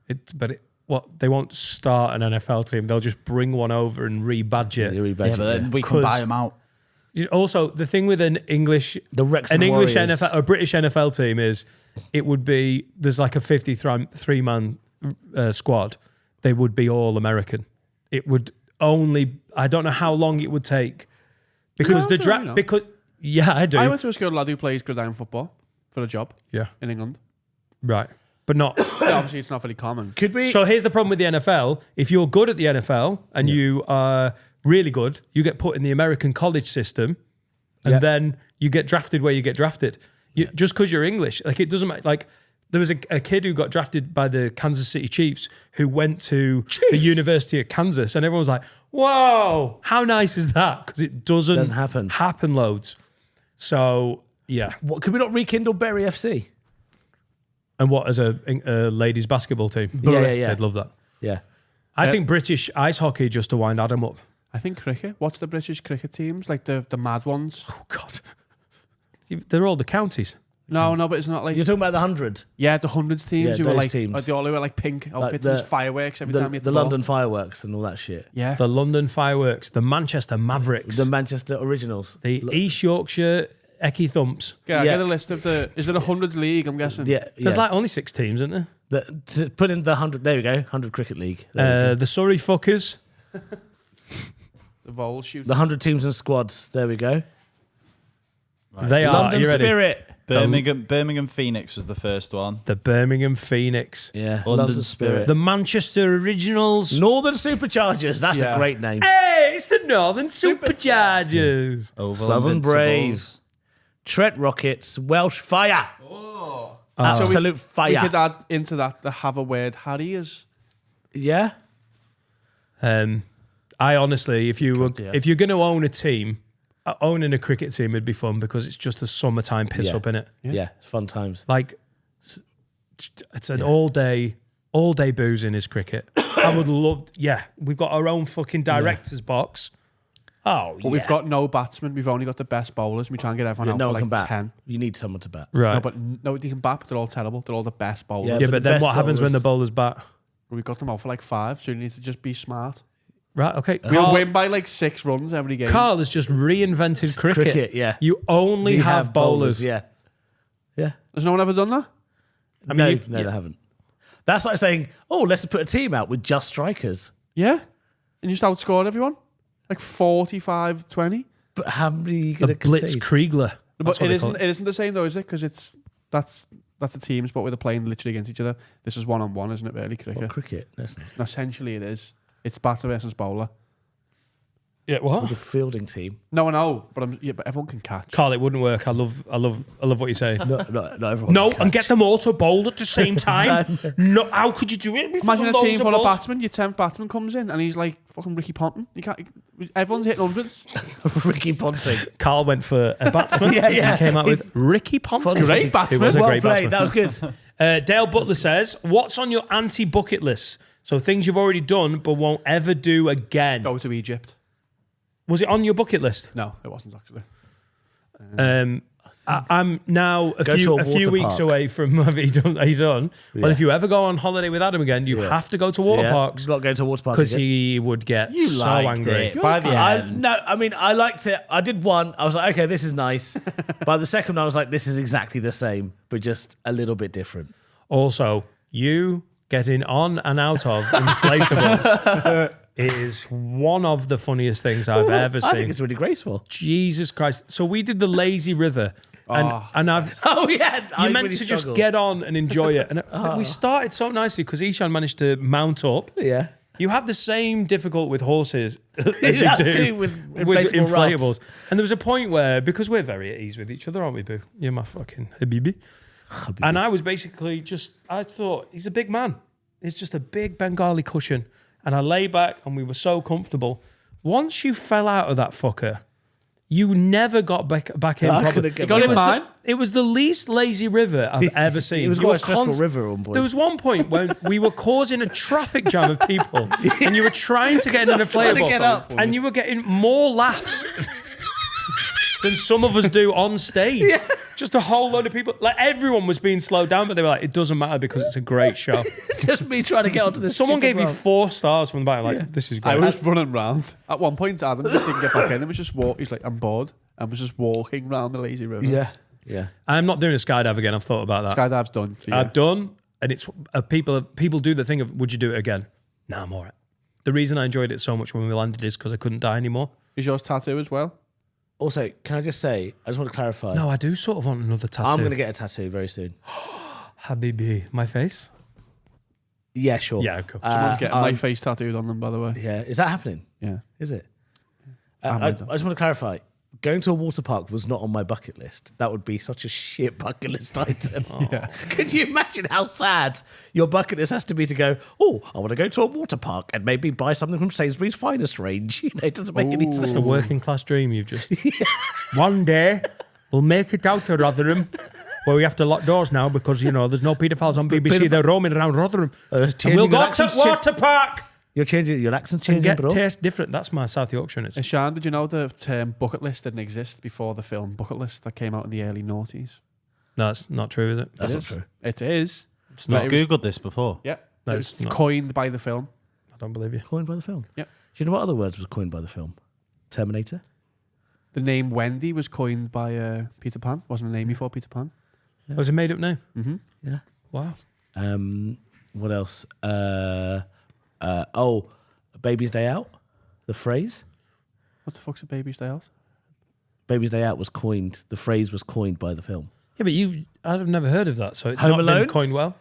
They won't start an NFL team. They'll just bring one over and rebadge it. Yeah, but then we can buy them out. Also, the thing with an English Wrexham English Warriors. NFL, a British NFL team is it would be there's like a 53-man squad. They would be all American. It would only I don't know how long it would take because No, the draft you know. because yeah I do I went to a school lad who plays gridiron football for a job yeah in England. right but not. Yeah, obviously, it's not very common. Could we? So here's the problem with the NFL. If you're good at the NFL and you are really good, you get put in the American college system and then you get drafted where you get drafted. Just because you're English, like it doesn't matter. Like there was a kid who got drafted by the Kansas City Chiefs who went to the University of Kansas and everyone was like, whoa, how nice is that? Because it doesn't happen loads. So, yeah. What, could we not rekindle Bury FC? And what, as a ladies basketball team? Yeah. They'd love that. Yeah. I think British ice hockey just to wind Adam up. I think cricket. What's the British cricket teams? Like the mad ones? Oh, God. They're all the counties. No, but it's not like... You're talking about the 100? Yeah, the hundreds teams Yeah, who were those like... teams. They all wear like pink outfits the- and just fireworks every time you hit The the ball. London fireworks and all that shit. Yeah. The London Fireworks, the Manchester Mavericks, The Manchester Originals. the East Yorkshire Ecky Thumps. Yeah, Yeah. get a list of the... Is it a hundreds league, I'm guessing? Yeah. There's like only 6 teams, isn't there? To put in the 100. There we go. 100 Cricket League. There we go. The Surrey Fuckers. The vole shoot. The 100 teams and squads. There we go. They are. London Are you ready? Spirit. Birmingham Phoenix was the first one. The Birmingham Phoenix. Yeah. London Spirit. The Manchester Originals. Northern Superchargers. That's Yeah. a great name. Hey, it's the Northern Superchargers. Oval Southern Invincibles. Braves. Trent Rockets. Welsh Fire. Absolute We fire. could add into that the have a word Harriers. Yeah. I honestly, if you're going to own a team, owning a cricket team would be fun because it's just a summertime piss Yeah. up in it. Yeah. It's fun times. Like it's an all day boozing is cricket. I would love. Yeah, we've got our own fucking director's box. Oh, But we've got no batsmen. We've only got the best bowlers. We try and get everyone out no for one can like bat. 10. You need someone to bat. right. No, but no, they can bat, but they're all terrible. They're all the best bowlers. Yeah. Yeah, but but the then best what happens when the bowlers bat? We've got them out for like 5, so you need to just be smart. Right, okay. We'll win by like 6 runs every game. Carl has just reinvented cricket. Cricket, yeah. You only We have bowlers. Yeah. Yeah. Has no one ever done that? I mean, No, you- they haven't. That's like saying, oh, let's put a team out with just strikers. Yeah. And you just outscored everyone. Like 45-20. But how many are you The going to concede? Blitzkriegler. But it isn't the same though, is it? Because that's a team sport where they're playing literally against each other. This is 1-on-1, isn't it, really, cricket? Well, cricket. That's nice. And essentially it is. It's batter versus bowler. Yeah, what? With a fielding team. No, I know, but everyone can catch. Carl, it wouldn't work. I love what you're saying. Not everyone. No, can and catch. get them all to bowl at the same time. No, how could you do it? with Imagine a loads team full of balls? batsmen. Your 10th batsman comes in and he's like fucking Ricky Ponting. You can't. Everyone's hitting hundreds. Ricky Ponting. Carl went for a batsman. Yeah, yeah. And came out with Ricky Ponting. Great He batsman. was a Well great played. batsman. That was good. Dale Butler says, "What's on your anti-bucket list? So things you've already done but won't ever do again." Go to Egypt. Was it on your bucket list? No, it wasn't actually. I'm now a Go few to a few water weeks park. away from. Have you done? Well, if you ever go on holiday with Adam again, you have to go to water Yeah. parks Not going to a water park because again. he would get You so liked angry. it. By the end. I liked it. I did one. I was like, okay, this is nice. By the second one, I was like, this is exactly the same, but just a little bit different. Also, you getting on and out of inflatables is one of the funniest things I've ever I think seen. it's really graceful. Jesus Christ! So we did the lazy river, and I've. Oh yeah, You meant to just get on and enjoy it, and we started so nicely because Ishan managed to mount up. Yeah. You have the same difficult with horses as you Yeah, I do do with inflatable rafts. And there was a point where, because we're very at ease with each other, aren't we, Boo? You're my fucking habibi. And I was basically I thought, he's a big man. He's just a big Bengali cushion. And I lay back and we were so comfortable. Once you fell out of that fucker, you never got back in I properly. couldn't get got back. in mine? It was the least lazy river I've ever seen. It was You were quite a stressful river at one point. There was one point when we were causing a traffic jam of people, and you were trying to get in an trying to inflatable, get up. and you were getting more laughs than some of us do on stage. Just a whole load of people. Like, everyone was being slowed down, but they were like, it doesn't matter because it's a great show. Just me trying to get onto this. Someone stupid gave you raft. 4 stars from the back, like, this is great. I was running round. At one point, Adam just didn't get back in. It was just He's like, I'm bored. I was just walking round the lazy river. Yeah. I'm not doing a skydive again. I've thought about that. Skydive's done for you. I've done, and it's people do the thing of, would you do it again? Nah, I'm all right. The reason I enjoyed it so much when we landed is because I couldn't die anymore. Is yours tattoo as well? Also, can I just say, I just want to clarify. No, I do sort of want another tattoo. I'm going to get a tattoo very soon. Habibi, my face? Yeah, sure. Yeah, cool. Someone's getting my face tattooed on them, by the way. Yeah. Is that happening? Yeah. Is it? I'm I with just them. want to clarify. Going to a water park was not on my bucket list. That would be such a shit bucket list item. Yeah. Could you imagine how sad your bucket list has to be to go, oh, I want to go to a water park and maybe buy something from Sainsbury's Finest range. You know, it doesn't make any It's sense. a working class dream you've just... One day, we'll make it out to Rotherham, where we have to lock doors now because, there's no paedophiles on BBC. They're roaming around Rotherham. And changing we'll your go to accents, water park You're changing, your accent's and changing, get bro. taste different. That's my South Yorkshire. It's Sean, did you know the term bucket list didn't exist before the film Bucket List that came out in the early noughties? No, it's not true, is it? That's It not is. true. It is. It's I've not. Googled this before. Yeah. No, it's it's not. coined by the film. I don't believe you. Coined by the film. Yep. Do you know what other words was coined by the film? Terminator. The name Wendy was coined by Peter Pan. Wasn't a name before Peter Pan. Was it made up name? Mm-hmm. Yeah. Wow. What else? Baby's Day Out. The phrase What the fuck's a baby's day out? Baby's Day Out was coined. The phrase was coined by the film. Yeah, but I've never heard of that, so it's Home not Alone? been coined well.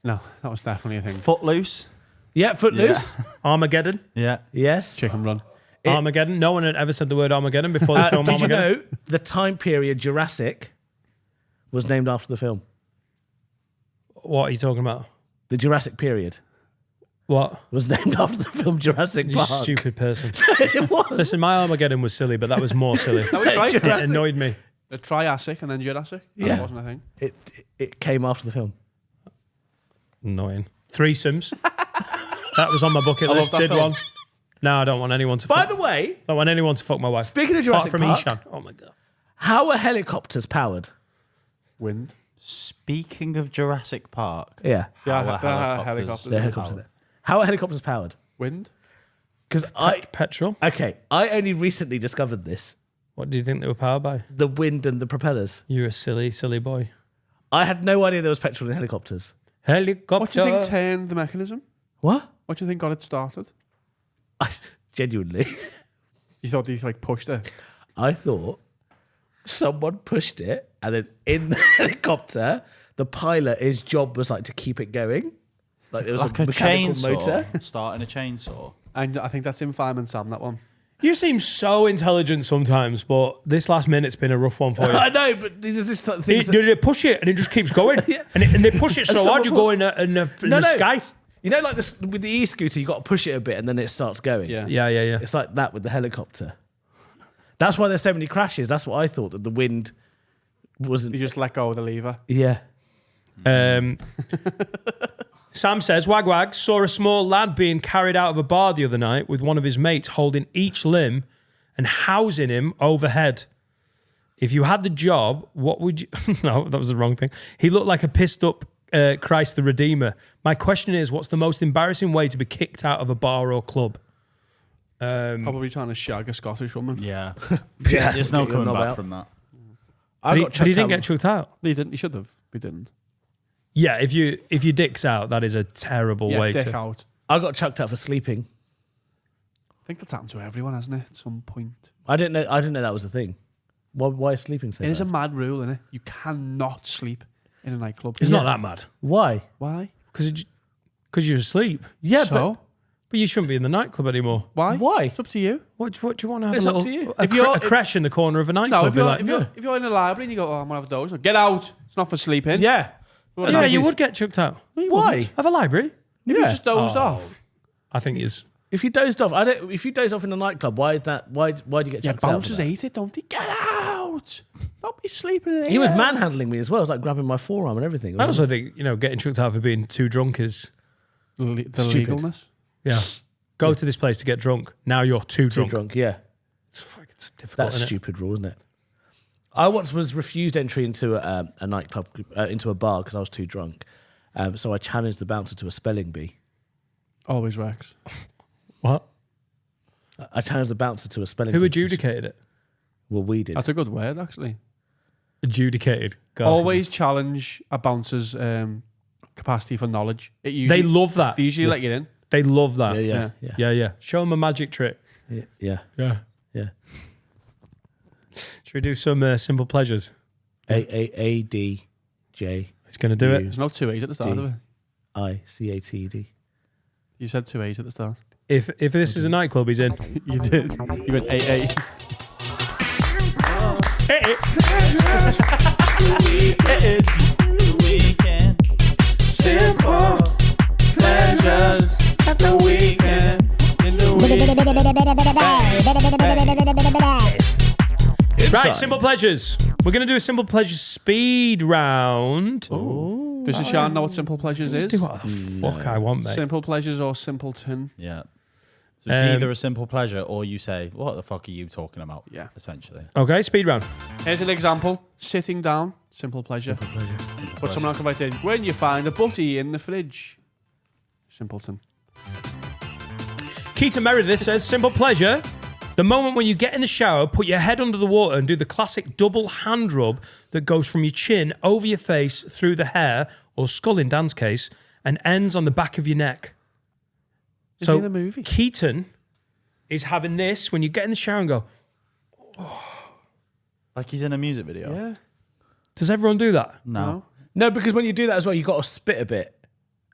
No, that was definitely a thing. Footloose. Yeah, Footloose. Armageddon. Yeah. Yes. Chicken Run. Armageddon. No one had ever said the word Armageddon before the film Did you Armageddon. know the time period Jurassic was named after the film? What are you talking about? The Jurassic period What? was named after the film Jurassic You Park. stupid person. It was. Listen, my Armageddon was silly, but that was more silly. That was right. It annoyed me. The Triassic and then Jurassic. Yeah. That wasn't a thing. It came after the film. Annoying. Threesomes. That was on my bucket love list. that Did film. one. No, I don't want anyone to By fuck. the way, Don't want anyone to fuck my wife. speaking of Apart Jurassic from Park, Ishan. Oh my god. how are helicopters powered? Wind. Speaking of Jurassic Park. Yeah, Yeah, How are there are helicopters- helicopters. they're helicopters. How are helicopters powered? Wind. Because Petrol. I only recently discovered this: What do you think they were powered by? the wind and the propellers. You're a silly, silly boy. I had no idea there was petrol in helicopters. Helicopter. What do you think turned the mechanism? What? What do you think got it started? Genuinely, You thought he like pushed it? I thought someone pushed it, and then in the helicopter, the pilot, his job was like to keep it going. Like there was Like a a mechanical chainsaw. motor. Starting a chainsaw. And I think that's in Fireman Sam, that one. You seem so intelligent sometimes, but this last minute's been a rough one for you. I know, but these are just like things. They push it and it just keeps going. and they push it so someone hard you go in the sky. You know, like this with the e-scooter, you got to push it a bit, and then it starts going. Yeah. Yeah. It's like that with the helicopter. That's why there's so many crashes. That's what I thought, that the wind wasn't. You just let go of the lever. Yeah. Sam says, Wag saw a small lad being carried out of a bar the other night with one of his mates holding each limb and housing him overhead. If you had the job, what would you... No, that was the wrong thing. He looked like a pissed up Christ the Redeemer. My question is, what's the most embarrassing way to be kicked out of a bar or club? Probably trying to shag a Scottish woman. Yeah. Yeah, There's no get your coming knob back out. from that. I But he got chucked didn't out. get chucked out. He didn't. He should have. He didn't. Yeah, if your dick's out, that is a terrible Yeah, way dick to... out. I got chucked out for sleeping. I think that's happened to everyone, hasn't it? At some point. I didn't know that was a thing. Why is sleeping so It is a bad? mad rule, isn't it? You cannot sleep in a nightclub. It's not that mad. Why? Why? Because you're asleep. Yeah, So? But you shouldn't be in the nightclub anymore. Why? Why? It's up to you. What do you want to have It's a up little... to you. A, If you're- a crash in the corner of a nightclub? No, if be you're, like, if you're in a library and you go, oh, I'm going to have a doze, get out. It's not for sleeping. Yeah. Well, yeah, no, you if would get chucked out. Why? Of a library? If you just dozed Oh. off. I think it's... If you dozed off, if you doze off in a nightclub, why is that? Why do you get Yeah, chucked out? bouncers hate it, don't they? Get out! Don't be sleeping in He was here. manhandling me as well, like grabbing my forearm and everything. I also think, getting chucked out for being too drunk is... The Stupid. legalness. Yeah. Go to this place to get drunk. Now you're too too drunk. drunk. Yeah, It's difficult, that's isn't it? stupid rule, isn't it? I once was refused entry into a nightclub, into a bar because I was too drunk. So I challenged the bouncer to a spelling bee. Always works. What? I challenged the bouncer to a spelling. Who competition. adjudicated it? Well, we did. That's a good word, actually. Adjudicated. God. Always challenge a bouncer's capacity for knowledge. It They usually, love that. they usually let you in. They love that. Yeah. Yeah. Show them a magic trick. Yeah. Yeah. Should we do some simple pleasures? A D J He's going to do it. There's no 2 A's at the start D. of it. I C A T D. You said 2 A's at the start. If this is a nightclub, he's in. You did. You went 8 Simple pleasures at the weekend. Right, simple pleasures. We're going to do a simple pleasures speed round. Does Sean know what simple pleasures Just is? do what the fuck I want, mate. Simple pleasures or simpleton? Yeah. So it's Um, either a simple pleasure or you say, what the fuck are you talking about? Yeah. Essentially. Okay, speed round. Here's an example. Sitting down, simple pleasure. But someone else can write in, when you find a butty in the fridge. Simpleton. Keita Meredith says, simple pleasure. The moment when you get in the shower, put your head under the water and do the classic double hand rub that goes from your chin over your face, through the hair, or skull in Dan's case, and ends on the back of your neck. Is he in a movie? Keaton is having this when you get in the shower and go, Like he's in a music video. Yeah. does everyone do that? No. No, because when you do that as well, you got to spit a bit,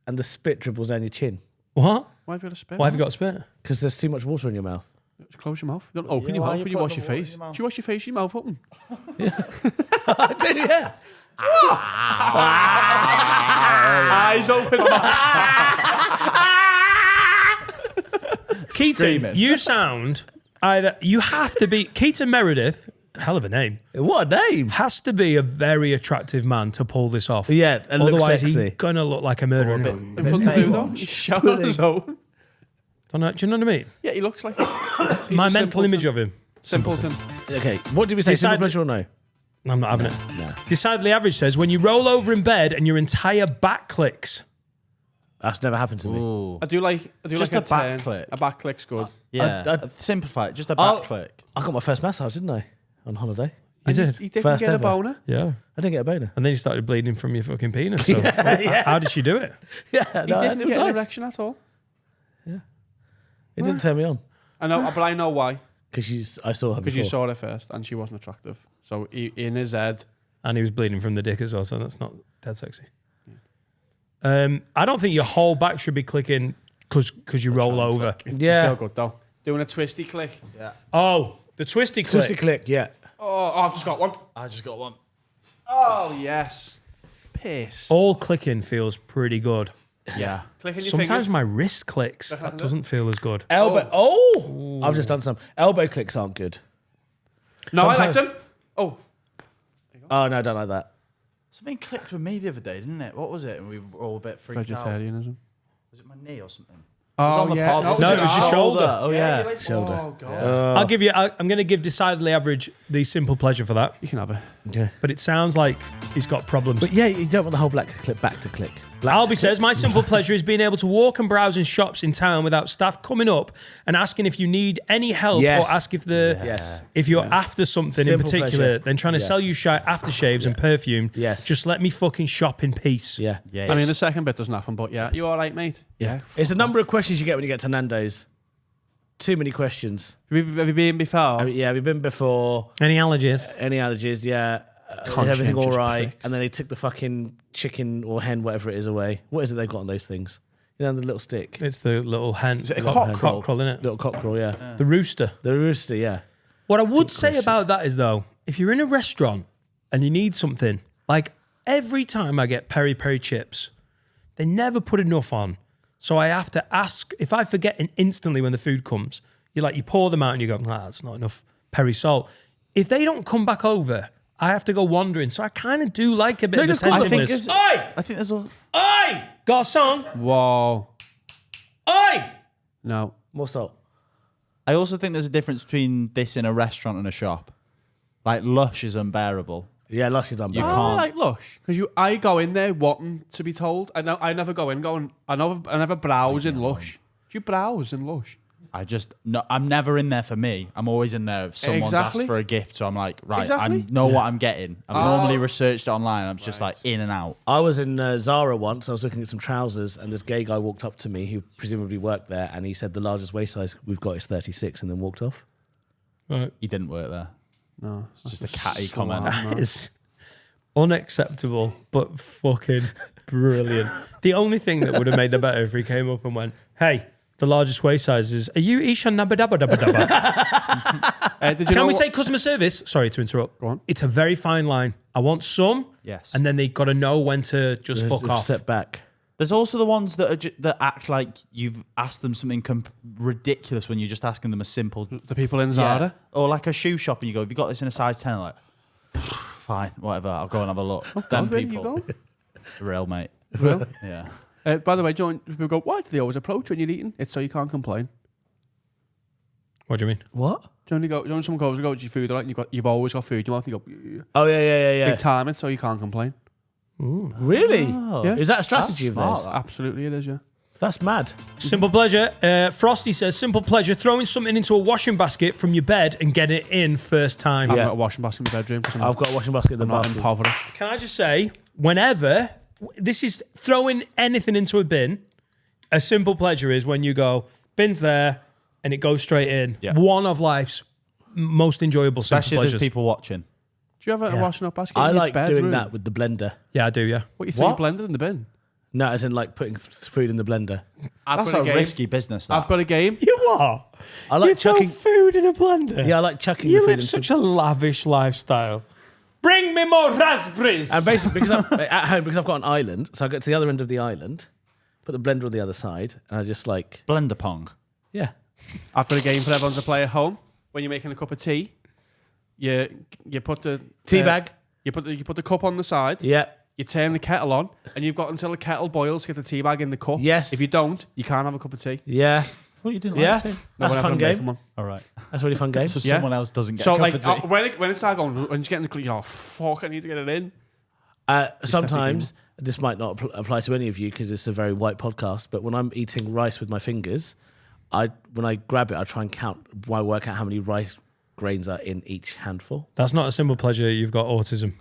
and the spit dribbles down your chin What? Why have you got a spit? Why have you got a spit? because there's too much water in your mouth. Close your mouth. You don't open Yeah, your why mouth you when you putting wash the your water in face. your mouth? Do you wash your face with your mouth open? I do, yeah. Eyes open. Keaton, Screaming. you sound either... You have to be... Keaton Meredith, hell of a name, What a name! has to be a very attractive man to pull this off. Yeah, and look Otherwise, sexy. he's going to look like a murderer. In front of you, though. He's showing his own. Do you know what I mean? Yeah, he looks like My mental image of him. simpleton. Okay, what did we say? Decide- Simple pleasure or no? I'm not having it. No. Decidedly Average says, when you roll over in bed and your entire back clicks. That's never happened to me. Ooh. I do like Just a a back turn. click. A back click's good. Yeah. I- Simplify it. Just a Oh. back click. I got my first massage, didn't I? On holiday. You did. You didn't First get ever. a boner? Yeah. I didn't get a boner. And then you started bleeding from your fucking penis. So how did she do it? Yeah, You no, didn't it was get an nice. erection at all? It didn't turn me on I know, but I know why. because I saw her Because before. you saw her first and she wasn't attractive. So in his head, And he was bleeding from the dick as well, so that's not that sexy. I don't think your whole back should be clicking because you roll over. Yeah. still good though. Doing a twisty click. Oh, the twisty click. Twisty click, yeah. Oh, I've just got one. I just got one. Oh, yes. Piss. All clicking feels pretty good. Yeah. Clicking your Sometimes fingers. my wrist clicks. That doesn't feel as good. Elbow. Oh, I've just done some. Elbow clicks aren't good. No, I like sometimes- them. Oh, Oh no, I don't like that. Something clicked with me the other day, didn't it? What was it? And we were all a bit freaked out. vegetarianism. Was it my knee or something? Oh, It was on the pod. No, it was your shoulder. Oh, yeah. Shoulder. Oh, God. I'll give you. I'm going to give decidedly average the simple pleasure for that. You can have it. Okay. But it sounds like he's got problems. But yeah, you don't want the whole black clip back to click. Black Albie to says, my simple pleasure is being able to walk and browse in shops in town without staff coming up and asking if you need any help Yes. or ask if the Yes. if you're after something Simple in particular, pleasure. then trying to Yeah. sell you aftershaves and perfume. Yes. Just let me fucking shop in peace. Yeah. Yeah. I mean, the second bit doesn't happen, but yeah. You all right, mate? Yeah. It's a number of questions you get when you get to Nando's. Too many questions. Have you been before? Yeah, we've been before. Any allergies? Any allergies? Yeah. Is everything all Conscientious right? prick. And then they took the fucking chicken or hen, whatever it is, away. What is it they've got on those things? You know, the little stick. It's the little hen. Is it a little cockerel? Cockerel, isn't it? Little cockerel, yeah. The rooster. The rooster, yeah. What I would say about that is, though, if you're in a restaurant and you need something, like every time I get peri-peri chips, they never put enough on. So I have to ask, if I forget instantly when the food comes, you pour them out and you go, that's not enough peri salt. If they don't come back over, I have to go wandering. So I kind of do like a bit of just call attentiveness. I think there's a. Oi! Got a song? Whoa. Oi! No. More salt. I also think there's a difference between this in a restaurant and a shop. Like Lush is unbearable. Yeah, Lush is You unbearable. I can't. like Lush because I go in there wanting to be told. I never go in going. I never browse in Lush. Do you browse in Lush? I'm never in there for me. I'm always in there if someone's Exactly. asked for a gift. So I'm like, right, Exactly. I know what I'm getting. I've normally researched it online. I'm just like in and out. I was in Zara once. I was looking at some trousers, and this gay guy walked up to me who presumably worked there, and he said the largest waist size we've got is 36, and then walked off. He didn't work there. No. It's just a catty comment. That is unacceptable, but fucking brilliant. The only thing that would have made it better if he came up and went, hey, the largest waist size is, are you Isha Nabba Dabba Dabba Dabba? Did you Can know we what- say customer service? Sorry to interrupt. Go on. It's a very fine line. I want some, Yes. and then they got to know when to just fuck off. Step back. There's also the ones that that act like you've asked them something ridiculous when you're just asking them a simple. the people in Zara? Or like a shoe shop and you go, have you got this in a size 10? Like, fine, whatever. I'll go and have a look. Them where do you people. go? Real, mate. Real? Yeah. By the way, people go, why do they always approach when you're eating? It's so you can't complain. What do you mean? What? Do you know when someone goes to your food, right, and you've always got food, you want to go, Oh yeah. big time it, so you can't complain. Really? Yeah. Is that a strategy of smart, theirs? that. Absolutely it is, yeah. That's mad. Simple pleasure. Frosty says, simple pleasure, throwing something into a washing basket from your bed and getting it in first time. I've Yeah. got a washing basket in my bedroom because I've got a washing basket in the I'm not bathroom. impoverished. Can I just say, whenever, this is throwing anything into a bin, a simple pleasure is when you go, bin's there, and it goes straight in. Yeah. One of life's most enjoyable Especially simple if there's pleasures. people watching. Do you have a Yeah. washing up basket I in your like bedroom? doing that with the blender. Yeah, I do, yeah. What, you throw your What? blender in the bin? No, as in like putting food in the blender. That's a risky business. That. I've got a game. You are? I like you throw chucking. food in a blender? Yeah, I like chucking You the food live into. such a lavish lifestyle. Bring me more raspberries. And basically, because I'm at home, because I've got an island, so I go to the other end of the island, put the blender on the other side, and I just like, Blender pong. yeah. I've got a game for everyone to play at home. When you're making a cup of tea, you put the Tea bag. You put the cup on the side. Yeah. You turn the kettle on, and you've got until the kettle boils to get the tea bag in the cup. Yes. If you don't, you can't have a cup of tea. Yeah. Well, you didn't Yeah. like tea. That's a whenever fun I'm game. making one. All right. That's a really fun game. So Yeah. someone else doesn't get So a cup like of tea. when it's like on, when you get in the you're like, fuck, I need to get it in. Sometimes this might not apply to any of you because it's a very white podcast. But when I'm eating rice with my fingers, when I grab it, I try and work out how many rice grains are in each handful. That's not a simple pleasure. You've got autism.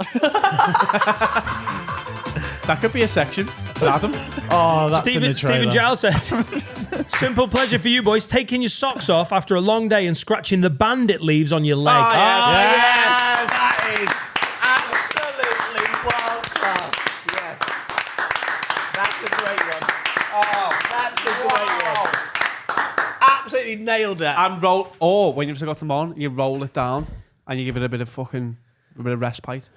That could be a section for Adam. Oh, that's in the Stephen trailer. Giles says, simple pleasure for you boys, taking your socks off after a long day and scratching the bandit leaves on your leg. Yes. That is absolutely world class. Yes. That's a great one. Oh, that's a great one. Absolutely nailed it. And roll, or when you've got them on, you roll it down and you give it a bit of respite.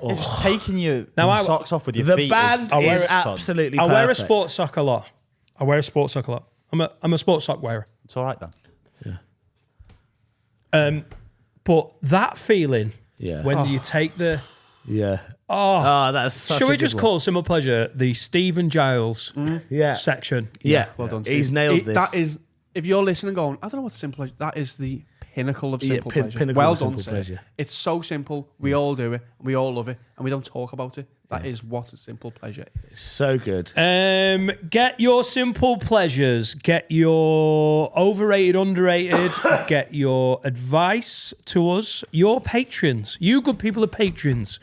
Yeah, just taking your Now, socks off with your the feet band is is fun. absolutely I perfect. wear a sports sock a lot. I'm a sports sock wearer. It's all right then. But that feeling Yeah. when you take the... Yeah. Oh, That's such shall a we good just one. call Simple Pleasure the Stephen Giles Yeah. section? Yeah. Well done, He's Steve. nailed this. That is, if you're listening going, I don't know what's simple pleasure, that is the pinnacle of simple pleasure. pinnacle Well of done, simple sir. pleasure. It's so simple. We all do it. We all love it. And we don't talk about it. That is what a simple pleasure is. So good. Get your simple pleasures. Get your overrated, underrated. Get your advice to us. Your patrons. You good people are patrons.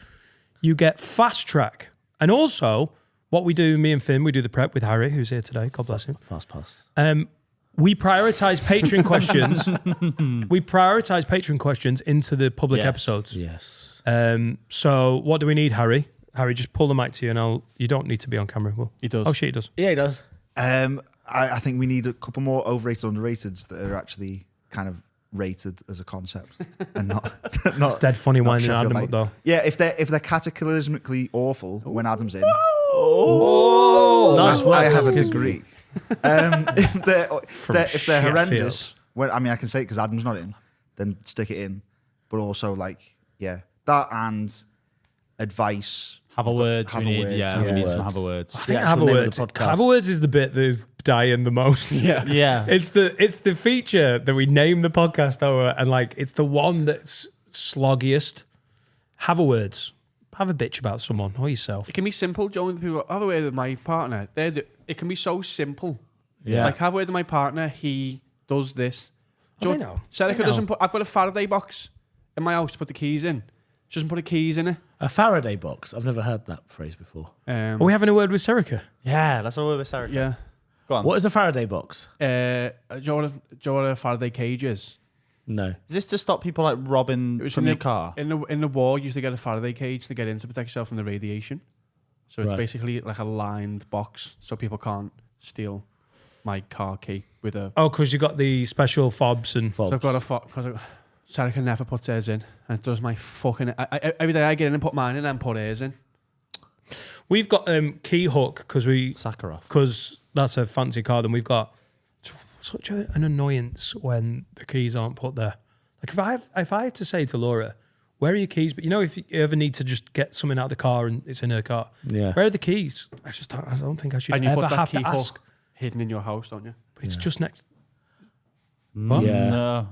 You get fast track. And also, what we do, me and Finn, we do the prep with Harry, who's here today. God bless him. Fast pass. We prioritize patron questions. We prioritize patron questions into the public Yes. episodes. Yes. So what do we need, Harry? Harry, just pull the mic to you, and you don't need to be on camera. Well, He does. oh shit, he does. Yeah, he does. I think we need a couple more overrated, underrateds that are actually kind of rated as a concept and not It's dead funny not winding Sheffield Adam up Light. though. Yeah, if they're cataclysmically awful when Adam's in, Nice work. I have a Excuse degree. If they're Sheffield. horrendous, well, I mean, I can say it because Adam's not in, then stick it in. But also, like, yeah, that and advice. Have a word. Have We a need, word, yeah, yeah. we need some Words. have a words. I think actual name of Haverwords. the podcast. Haverwords is the bit that is dying the most. Yeah. Yeah. It's the feature that we name the podcast over, and like it's the one that's sloggiest. Haverwords. Have a bitch about someone or yourself. It can be simple, Joe, and the people have a word with my partner. It can be so simple. Yeah. Like, have a word with my partner, he does this. Oh, they know. Seneca They know. doesn't put, I've got a Faraday box in my house to put the keys in. She doesn't put the keys in it. A Faraday box. I've never heard that phrase before. Are we having a word with Serica? Yeah, that's all we're Sarah. Yeah. Go on. What is a Faraday box? Do you know what a Faraday cage is? No. Is this to stop people like robbing from in your the, car? In the war, you used to get a Faraday cage to get in to protect yourself from the radiation. So it's Right. basically like a lined box so people can't steal my car key with a... Oh, because you got the special fobs and So I've got a... Because Seneca never puts hers in. And it does my fucking... every day I get in and put mine in and put hers in. we've got key hook Sakharov. because that's a fancy card, and we've got such an annoyance when the keys aren't put there. Like if I had to say to Laura, where are your keys? But you know, if you ever need to just get something out of the car and it's in her car, Yeah. where are the keys? I don't think I should And you ever put that have key to ask. hook hidden in your house, don't you? But it's just next. What? Yeah. No.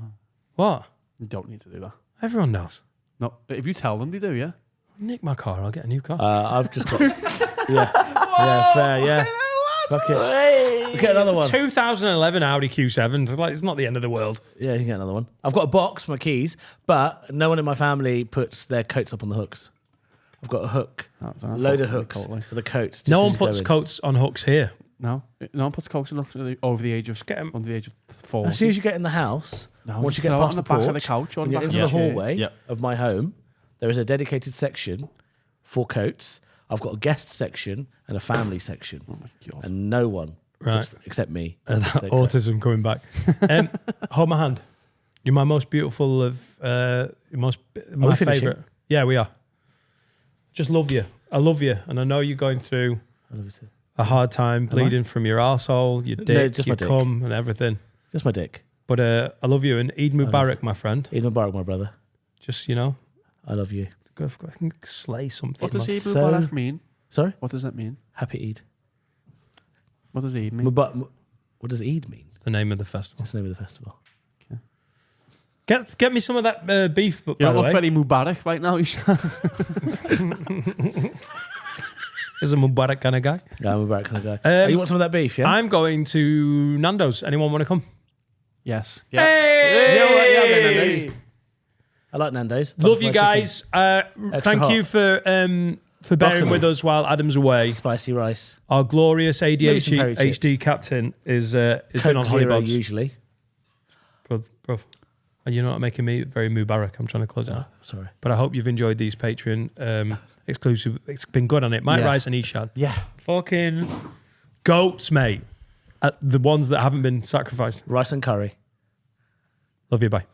What? You don't need to do that. Everyone knows. No, if you tell them, they do, yeah? Nick my car, I'll get a new car. I've just got. Yeah. Yeah, fair. Yeah. Fuck it. Get another one. 2011 Audi Q7. Like, it's not the end of the world. Yeah, you can get another one. I've got a box, my keys, but no one in my family puts their coats up on the hooks. I've got a hook, load of hooks for the coats. just No as one you go puts in. coats on hooks here. No one puts coats enough over the age of Get 'em. under the age of 40. As soon as you get in the house, No, once you you get throw it past on the the back of porch, the couch or and the get back into of the the chair. hallway Yep. of my home, there is a dedicated section for coats. I've got a guest section and a family section, God. and no one, Right. except me, puts their coat. Autism coming back. Hold my hand. You're my most beautiful of my we finishing? favorite. Yeah, we are. Just love you. I love you, and I know you're going through I love you too. a hard time, bleeding from your arsehole, your dick, just your my dick. cum, and everything. Just my dick. But I love you, and Eid Mubarak, my friend. Eid Mubarak, my brother. Just I I love you. go slay something. What does Eid So- Mubarak mean? Sorry? What does that mean? Happy Eid. What does Eid mean? What does Eid mean? the name of the festival? That's the name of the festival. Get me some of that beef. But You by don't the look way, very Mubarak right now. is a Mubarak kind of guy. Yeah, I'm a Mubarak kind of guy. Oh, you want some of that beef, yeah? I'm going to Nando's. Anyone want to come? Yes. Yeah, all right, yeah, I'm in Nando's. I like Nando's. Love you Butterfly guys. Thank hot. you for bearing Broccoli. with us while Adam's away. chicken, spicy rice, Our glorious Maybe some ADHD curry chips. HD captain is been Coke on Zero Hollybobs. usually. Bruv, you're not making me very Mubarak. I'm trying to close it out. Sorry. But I hope you've enjoyed these Patreon exclusive. It's been good on it. Mike Yeah. Rice and Ishan. Yeah. Fucking goats, mate. The ones that haven't been sacrificed. Rice and curry. Love you. Bye.